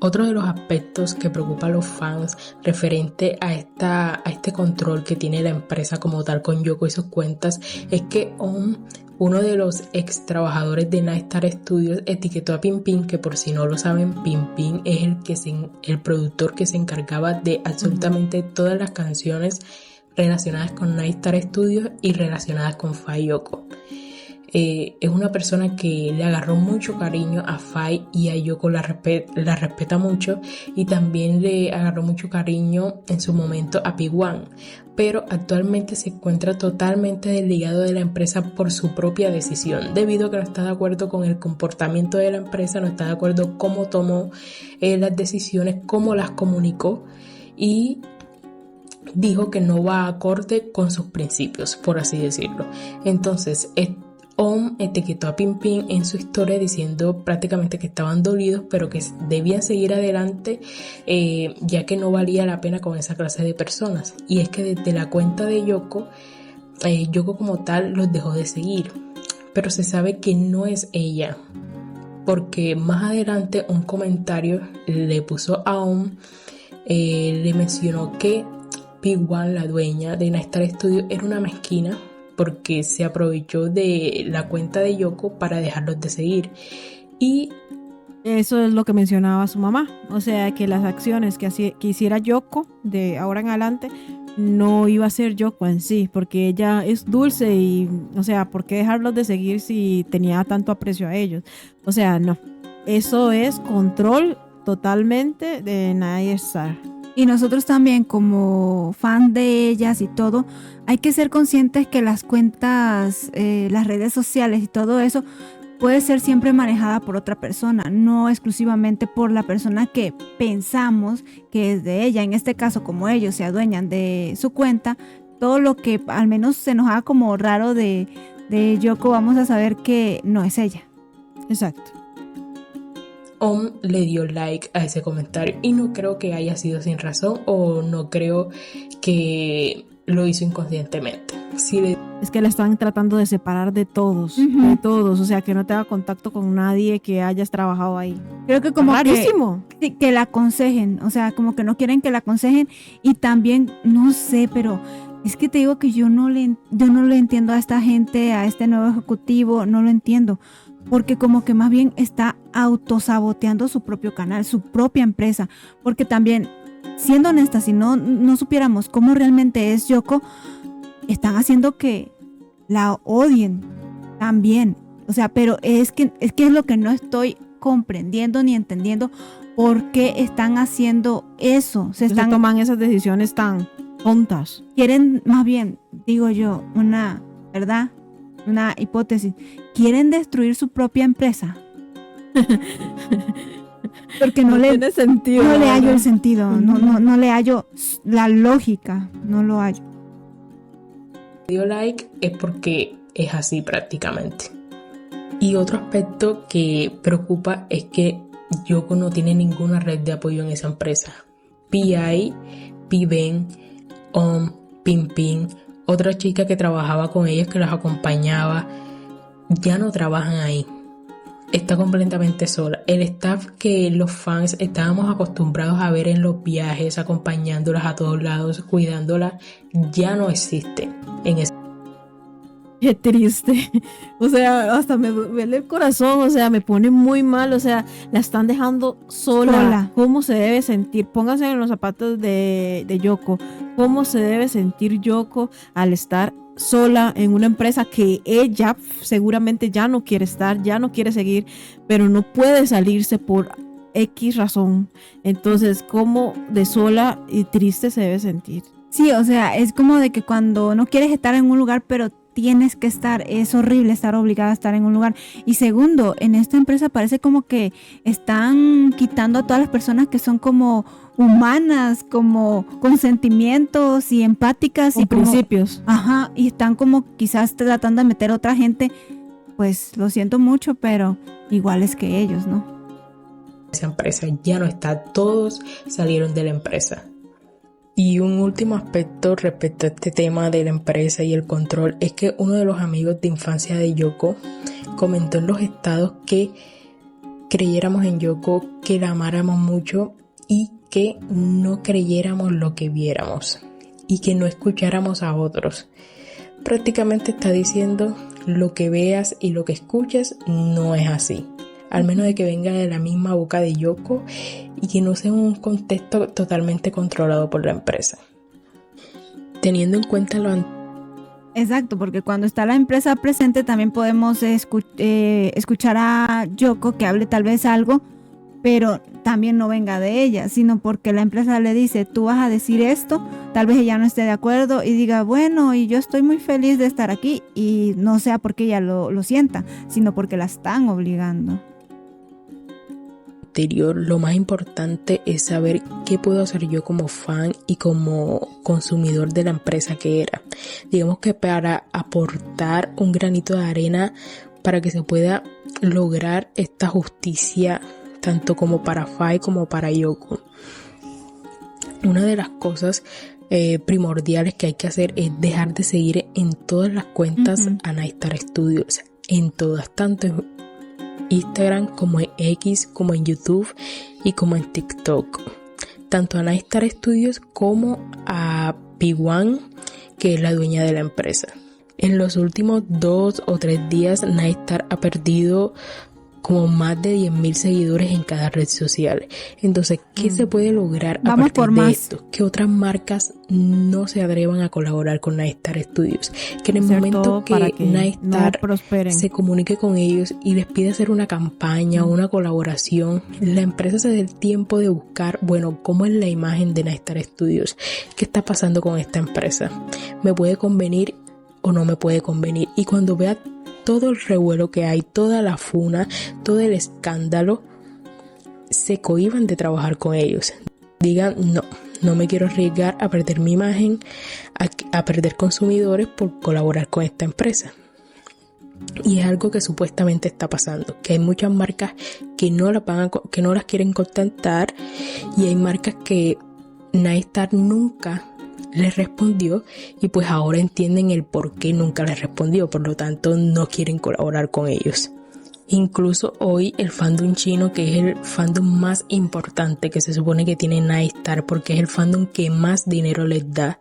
Otro de los aspectos que preocupa a los fans referente a este control que tiene la empresa como tal con Yoko y sus cuentas es que uno de los ex trabajadores de Nightstar Studios etiquetó a Pinpin, que por si no lo saben, Pinpin es el productor que se encargaba de absolutamente todas las canciones relacionadas con Nightstar Studios y relacionadas con Faye Yoko. Es una persona que le agarró mucho cariño a Faye y a Yoko la respeta mucho, y también le agarró mucho cariño en su momento a P1, pero actualmente se encuentra totalmente desligado de la empresa por su propia decisión, debido a que no está de acuerdo con el comportamiento de la empresa, no está de acuerdo cómo tomó las decisiones, cómo las comunicó, y dijo que no va acorde con sus principios, por así decirlo. Entonces, etiquetó a Pinpin en su historia diciendo prácticamente que estaban dolidos, pero que debían seguir adelante, ya que no valía la pena con esa clase de personas. Y es que desde la cuenta de Yoko, Yoko como tal los dejó de seguir, pero se sabe que no es ella, porque más adelante un comentario le puso a le mencionó que P1, la dueña de Nightstar Studios, era una mezquina porque se aprovechó de la cuenta de Yoko para dejarlos de seguir. Y eso es lo que mencionaba su mamá, o sea que las acciones que hiciera Yoko de ahora en adelante no iba a ser Yoko en sí, porque ella es dulce y, o sea, ¿por qué dejarlos de seguir si tenía tanto aprecio a ellos? O sea, no, eso es control totalmente de Nightstar. Y nosotros también, como fan de ellas y todo, hay que ser conscientes que las cuentas, las redes sociales y todo eso puede ser siempre manejada por otra persona, no exclusivamente por la persona que pensamos que es de ella. En este caso, como ellos se adueñan de su cuenta, todo lo que al menos se nos haga como raro de Yoko, vamos a saber que no es ella. Exacto. Le dio like a ese comentario, y no creo que haya sido sin razón, o no creo que lo hizo inconscientemente. Es que la están tratando de separar de todos, o sea, que no tenga contacto con nadie que hayas trabajado ahí. Creo que como rarísimo. Que la aconsejen, o sea, como que no quieren que la aconsejen, y también, no sé, pero es que te digo que yo no le entiendo a esta gente, a este nuevo ejecutivo, no lo entiendo. Porque como que más bien está autosaboteando su propio canal, su propia empresa. Porque también, siendo honesta, si no supiéramos cómo realmente es Yoko, están haciendo que la odien también. O sea, pero es que es lo que no estoy comprendiendo ni entendiendo, por qué están haciendo eso. Se toman esas decisiones tan tontas. Quieren, más bien, digo yo, una hipótesis, quieren destruir su propia empresa. Porque no tiene sentido. No le hallo el sentido, no le hallo la lógica, no lo hallo. Dio like es porque es así prácticamente. Y otro aspecto que preocupa es que Yoko no tiene ninguna red de apoyo en esa empresa. P.I., P.Ben, Pinpin, otra chica que trabajaba con ellas, que las acompañaba, ya no trabajan ahí. Está completamente sola. El staff que los fans estábamos acostumbrados a ver en los viajes, acompañándolas a todos lados, cuidándolas, ya no existe en ese. Qué triste. O sea, hasta me duele el corazón, o sea, me pone muy mal, o sea, la están dejando sola. ¿Cómo se debe sentir? Pónganse en los zapatos de Yoko. ¿Cómo se debe sentir Yoko al estar sola en una empresa que ella seguramente ya no quiere estar, ya no quiere seguir, pero no puede salirse por X razón? Entonces, ¿cómo de sola y triste se debe sentir? Sí, o sea, es como de que cuando no quieres estar en un lugar, pero tienes que estar, es horrible estar obligada a estar en un lugar. Y segundo, en esta empresa parece como que están quitando a todas las personas que son como humanas, como con sentimientos y empáticas con y principios. Ajá, y están como quizás tratando de meter a otra gente. Pues lo siento mucho, pero iguales que ellos, ¿no? Esa empresa ya no está, todos salieron de la empresa. Y un último aspecto respecto a este tema de la empresa y el control es que uno de los amigos de infancia de Yoko comentó en los estados que creyéramos en Yoko, que la amáramos mucho y que no creyéramos lo que viéramos y que no escucháramos a otros. Prácticamente está diciendo lo que veas y lo que escuches no es así. Al menos de que venga de la misma boca de Yoko y que no sea un contexto totalmente controlado por la empresa. Teniendo en cuenta lo anterior. Exacto, porque cuando está la empresa presente también podemos escuchar a Yoko que hable tal vez algo, pero también no venga de ella, sino porque la empresa le dice, tú vas a decir esto, tal vez ella no esté de acuerdo y diga, bueno, y yo estoy muy feliz de estar aquí, y no sea porque ella lo sienta, sino porque la están obligando. Lo más importante es saber qué puedo hacer yo como fan y como consumidor de la empresa que era. Digamos que para aportar un granito de arena para que se pueda lograr esta justicia tanto como para Faye como para Yoko. Una de las cosas primordiales que hay que hacer es dejar de seguir en todas las cuentas a Nightstar Studios, en todas, tanto en Instagram como en X, como en YouTube y como en TikTok. Tanto a Nightstar Studios como a P1, que es la dueña de la empresa. En los últimos 2 o 3 días, Nightstar ha perdido como más de 10,000 seguidores en cada red social. Entonces, ¿qué se puede lograr a partir de esto? Que otras marcas no se atrevan a colaborar con Nightstar Studios. Que en el momento que Nightstar se comunique con ellos y les pide hacer una campaña o una colaboración, la empresa se dé el tiempo de buscar, bueno, cómo es la imagen de Nightstar Studios. ¿Qué está pasando con esta empresa? ¿Me puede convenir o no me puede convenir? Y cuando vea todo el revuelo que hay, toda la funa, todo el escándalo, se cohíban de trabajar con ellos. Digan, no me quiero arriesgar a perder mi imagen, a perder consumidores por colaborar con esta empresa. Y es algo que supuestamente está pasando, que hay muchas marcas que no las quieren contactar, y hay marcas que Nightstar nunca les respondió, y pues ahora entienden el por qué nunca les respondió, por lo tanto no quieren colaborar con ellos. Incluso hoy el fandom chino, que es el fandom más importante que se supone que tiene Nightstar, porque es el fandom que más dinero les da,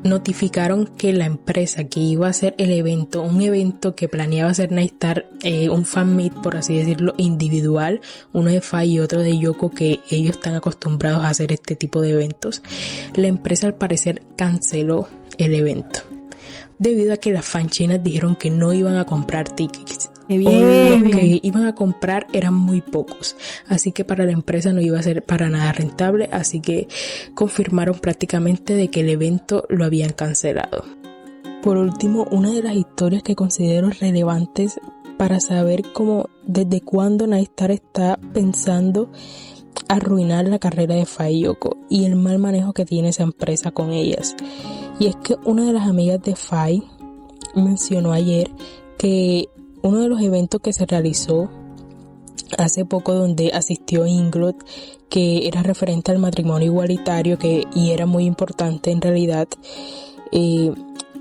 notificaron que la empresa que iba a hacer el evento, un evento que planeaba hacer Nightstar, un fan meet por así decirlo, individual, uno de Faye y otro de Yoko, que ellos están acostumbrados a hacer este tipo de eventos, la empresa al parecer canceló el evento debido a que las fan chinas dijeron que no iban a comprar tickets. O los que iban a comprar eran muy pocos, así que para la empresa no iba a ser para nada rentable, así que confirmaron prácticamente de que el evento lo habían cancelado. Por último, una de las historias que considero relevantes para saber desde cuándo Nightstar está pensando arruinar la carrera de Faye y Yoko y el mal manejo que tiene esa empresa con ellas. Y es que una de las amigas de Faye mencionó ayer que uno de los eventos que se realizó hace poco, donde asistió Inglot, que era referente al matrimonio igualitario, y era muy importante en realidad,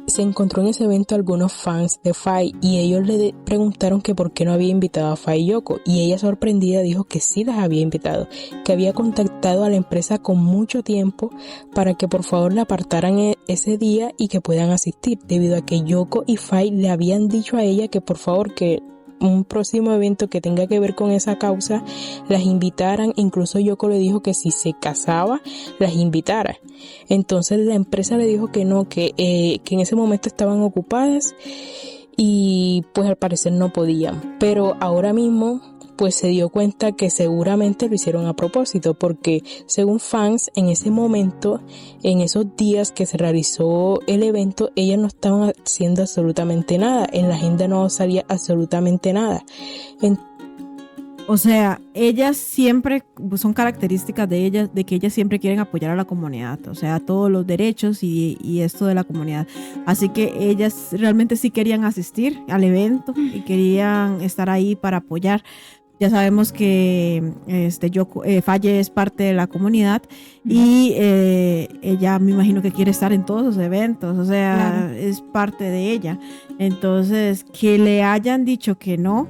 se encontró en ese evento algunos fans de Faye y ellos le preguntaron que por qué no había invitado a Faye y Yoko, y ella, sorprendida, dijo que sí las había invitado, que había contactado a la empresa con mucho tiempo para que por favor la apartaran ese día y que puedan asistir, debido a que Yoko y Faye le habían dicho a ella que por favor que un próximo evento que tenga que ver con esa causa las invitaran. Incluso Yoko le dijo que si se casaba las invitara. Entonces la empresa le dijo que no, que en ese momento estaban ocupadas y pues al parecer no podían, pero ahora mismo pues se dio cuenta que seguramente lo hicieron a propósito, porque según fans, en ese momento, en esos días que se realizó el evento, ellas no estaban haciendo absolutamente nada, en la agenda no salía absolutamente nada. O sea, ellas siempre, son características de ellas, de que ellas siempre quieren apoyar a la comunidad, o sea, todos los derechos y esto de la comunidad. Así que ellas realmente sí querían asistir al evento y querían estar ahí para apoyar. Ya sabemos que Faye es parte de la comunidad y ella me imagino que quiere estar en todos los eventos, o sea, claro, es parte de ella. Entonces, que le hayan dicho que no,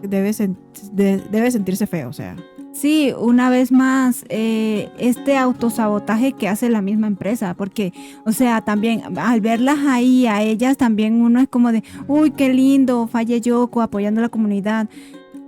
debe sentirse feo, o sea. Sí, una vez más, este autosabotaje que hace la misma empresa, porque, o sea, también al verlas ahí, a ellas también uno es como de, uy, qué lindo, Faye Yoko apoyando a la comunidad.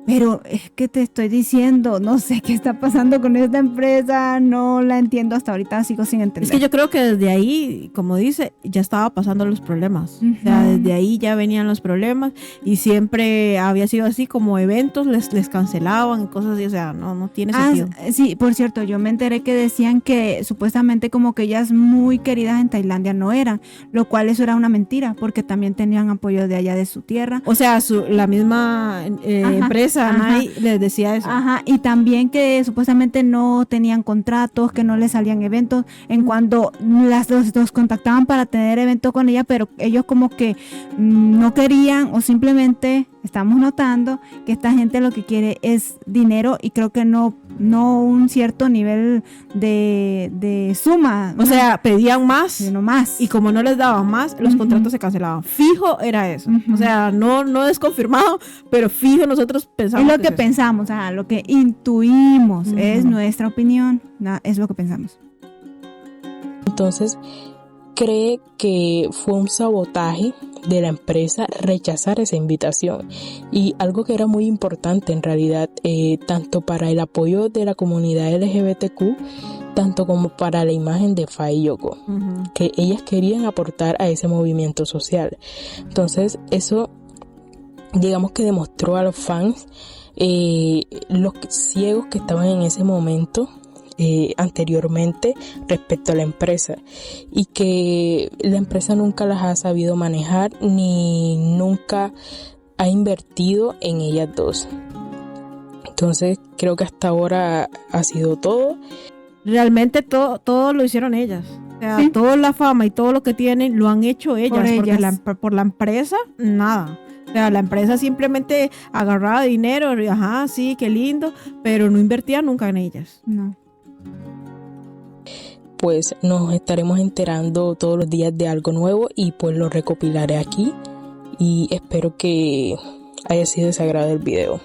Pero es que te estoy diciendo, no sé qué está pasando con esta empresa, no la entiendo hasta ahorita, sigo sin entender. Es que yo creo que desde ahí, como dice, ya estaba pasando los problemas. O sea, desde ahí ya venían los problemas y siempre había sido así, como eventos les cancelaban y cosas así, o sea, no tiene sentido. Sí, por cierto, yo me enteré que decían que supuestamente como que ellas muy queridas en Tailandia no eran, lo cual eso era una mentira, porque también tenían apoyo de allá de su tierra. O sea, la misma empresa Nai les decía eso. Ajá, y también que supuestamente no tenían contratos, que no les salían eventos, en cuando los contactaban para tener eventos con ella, pero ellos como que no querían o simplemente estamos notando que esta gente lo que quiere es dinero y creo que no un cierto nivel de suma. O sea, pedían más, no más. Y como no les daban más, los contratos se cancelaban. Fijo era eso. O sea, no es confirmado, pero fijo nosotros pensamos. Es lo que pensamos, lo que intuimos, es nuestra opinión, es lo que pensamos. Entonces, cree que fue un sabotaje de la empresa rechazar esa invitación, y algo que era muy importante en realidad, tanto para el apoyo de la comunidad LGBTQ, tanto como para la imagen de Faye Yoko, que ellas querían aportar a ese movimiento social. Entonces eso, digamos que demostró a los fans, los ciegos que estaban en ese momento anteriormente respecto a la empresa, y que la empresa nunca las ha sabido manejar ni nunca ha invertido en ellas dos. Entonces creo que hasta ahora ha sido todo. Realmente todo lo hicieron ellas. O sea, toda la fama y todo lo que tienen lo han hecho ellas, porque por la empresa nada. O sea, la empresa simplemente agarraba dinero, ajá, sí, qué lindo, pero no invertía nunca en ellas. No. Pues nos estaremos enterando todos los días de algo nuevo y pues lo recopilaré aquí, y espero que haya sido de su agrado el video.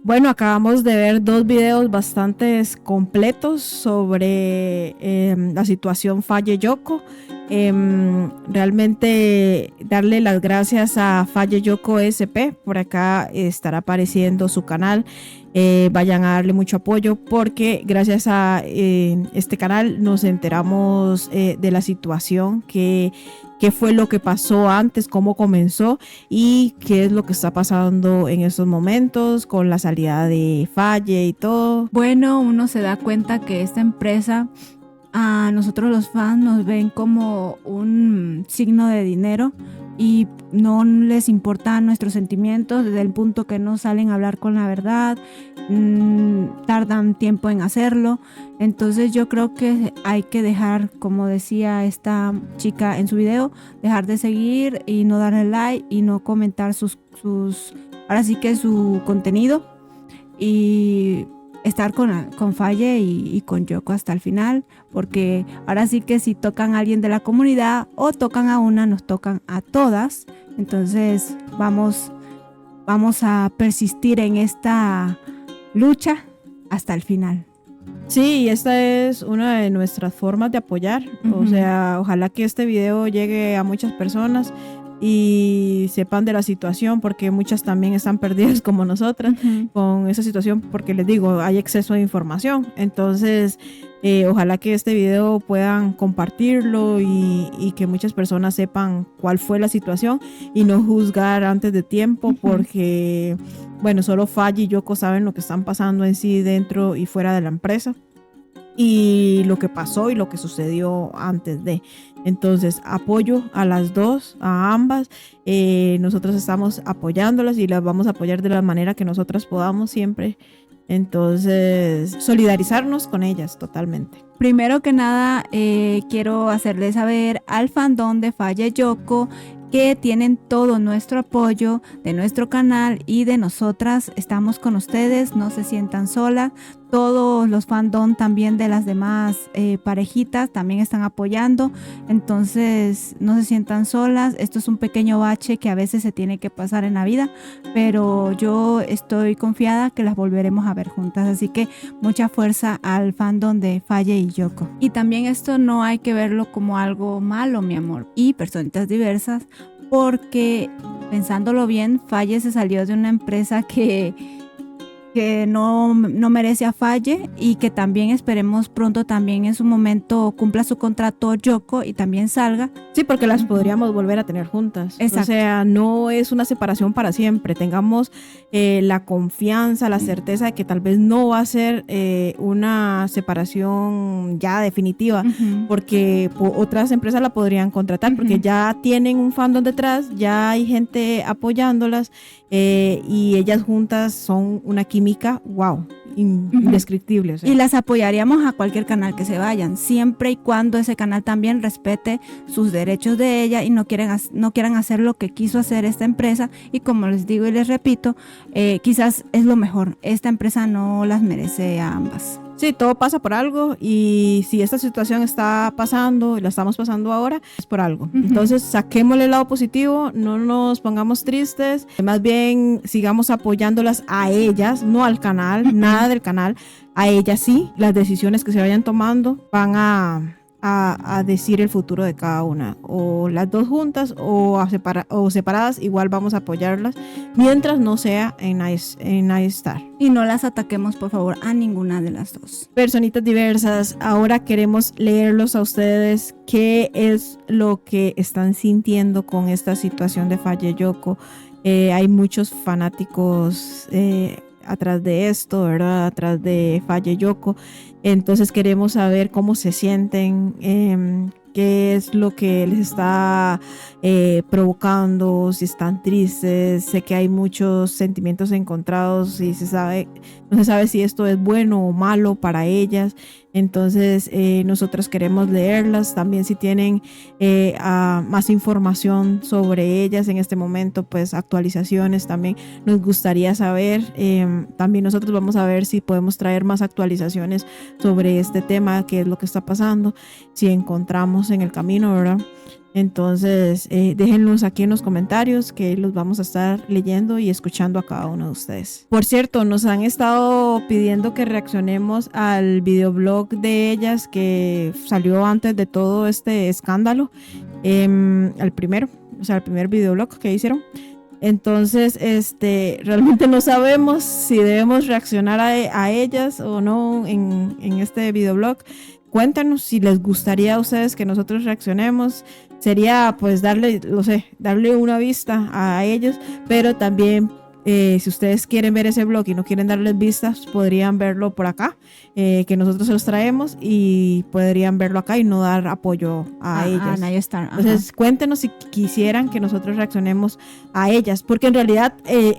Bueno, acabamos de ver 2 videos bastante completos sobre la situación Faye Yoko. Realmente darle las gracias a Faye Yoko SP. Por acá estará apareciendo su canal. Vayan a darle mucho apoyo, porque gracias a este canal nos enteramos de la situación, qué fue lo que pasó antes, cómo comenzó y qué es lo que está pasando en estos momentos con la salida de Faye y todo. Bueno, uno se da cuenta que esta empresa, a nosotros los fans nos ven como un signo de dinero y no les importan nuestros sentimientos desde el punto que no salen a hablar con la verdad, tardan tiempo en hacerlo. Entonces yo creo que hay que dejar, como decía esta chica en su video, dejar de seguir y no darle like y no comentar ahora sí que su contenido, y estar con Faye y con Yoko hasta el final, porque ahora sí que si tocan a alguien de la comunidad o tocan a una, nos tocan a todas. Entonces vamos a persistir en esta lucha hasta el final. Sí, esta es una de nuestras formas de apoyar. O sea, ojalá que este video llegue a muchas personas y sepan de la situación, porque muchas también están perdidas como nosotras con esa situación, porque les digo, hay exceso de información. Entonces ojalá que este video puedan compartirlo y que muchas personas sepan cuál fue la situación y no juzgar antes de tiempo, porque bueno, solo Faye y Yoko saben lo que están pasando en sí dentro y fuera de la empresa, y lo que pasó y lo que sucedió antes de. Entonces apoyo a las dos, a ambas. Nosotros estamos apoyándolas y las vamos a apoyar de la manera que nosotras podamos siempre. Entonces solidarizarnos con ellas totalmente. Primero que nada, quiero hacerles saber al fandom de Faye Yoko que tienen todo nuestro apoyo de nuestro canal y de nosotras. Estamos con ustedes, no se sientan solas. todos los fandom también de las demás parejitas también están apoyando, entonces no se sientan solas. Esto es un pequeño bache que a veces se tiene que pasar en la vida, pero yo estoy confiada que las volveremos a ver juntas, así que mucha fuerza al fandom de Faye y Yoko. Y también esto no hay que verlo como algo malo, mi amor, y personitas diversas, porque pensándolo bien, Faye se salió de una empresa que no merece a Faye, y que también esperemos pronto también en su momento cumpla su contrato Yoko y también salga. Sí, porque las podríamos volver a tener juntas. Exacto. O sea, no es una separación para siempre. Tengamos la confianza, la certeza de que tal vez no va a ser una separación ya definitiva, porque otras empresas la podrían contratar, porque ya tienen un fandom detrás, ya hay gente apoyándolas, y ellas juntas son una química, wow, indescriptible. O sea. Y las apoyaríamos a cualquier canal que se vayan, siempre y cuando ese canal también respete sus derechos de ella y no quieran hacer lo que quiso hacer esta empresa. Y como les digo y les repito, quizás es lo mejor. Esta empresa no las merece a ambas. Sí, todo pasa por algo, y si esta situación está pasando y la estamos pasando ahora, es por algo. Entonces, saquémosle el lado positivo, no nos pongamos tristes, más bien sigamos apoyándolas a ellas, no al canal, nada del canal, a ellas sí. Las decisiones que se vayan tomando van a decir el futuro de cada una, o las dos juntas o separadas, igual vamos a apoyarlas mientras no sea en iStar. Y no las ataquemos, por favor, a ninguna de las dos. Personitas diversas, ahora queremos leerlos a ustedes. ¿Qué es lo que están sintiendo con esta situación de Faye Yoko? Hay muchos fanáticos atrás de esto, ¿verdad? Atrás de Faye Yoko. Entonces queremos saber cómo se sienten, qué es lo que les está provocando, si están tristes. Sé que hay muchos sentimientos encontrados y no se sabe si esto es bueno o malo para ellas. Entonces nosotros queremos leerlas. También si tienen más información sobre ellas en este momento, pues actualizaciones también nos gustaría saber. También nosotros vamos a ver si podemos traer más actualizaciones sobre este tema, qué es lo que está pasando, si encontramos en el camino, ¿verdad? Entonces déjenlos aquí en los comentarios, que los vamos a estar leyendo y escuchando a cada uno de ustedes. Por cierto, nos han estado pidiendo que reaccionemos al videoblog de ellas que salió antes de todo este escándalo, el primer videoblog que hicieron. Entonces, realmente no sabemos si debemos reaccionar a ellas o no en este videoblog. Cuéntanos si les gustaría a ustedes que nosotros reaccionemos. Sería pues darle una vista a ellos, pero también si ustedes quieren ver ese blog y no quieren darles vistas, podrían verlo por acá, que nosotros se los traemos, y podrían verlo acá y no dar apoyo a ellas. Entonces cuéntenos si quisieran que nosotros reaccionemos a ellas, porque en realidad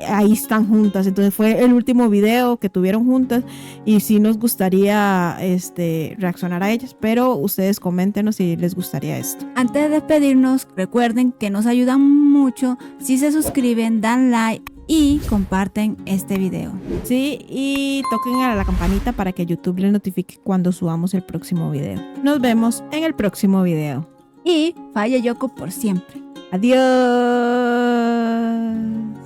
ahí están juntas. Entonces fue el último video que tuvieron juntas y sí nos gustaría reaccionar a ellas, pero ustedes coméntenos si les gustaría esto. Antes de despedirnos, recuerden que nos ayudan mucho si se suscriben, dan like y comparten este video. Sí, y toquen a la campanita para que YouTube les notifique cuando subamos el próximo video. Nos vemos en el próximo video. Y Faye Yoko por siempre. Adiós.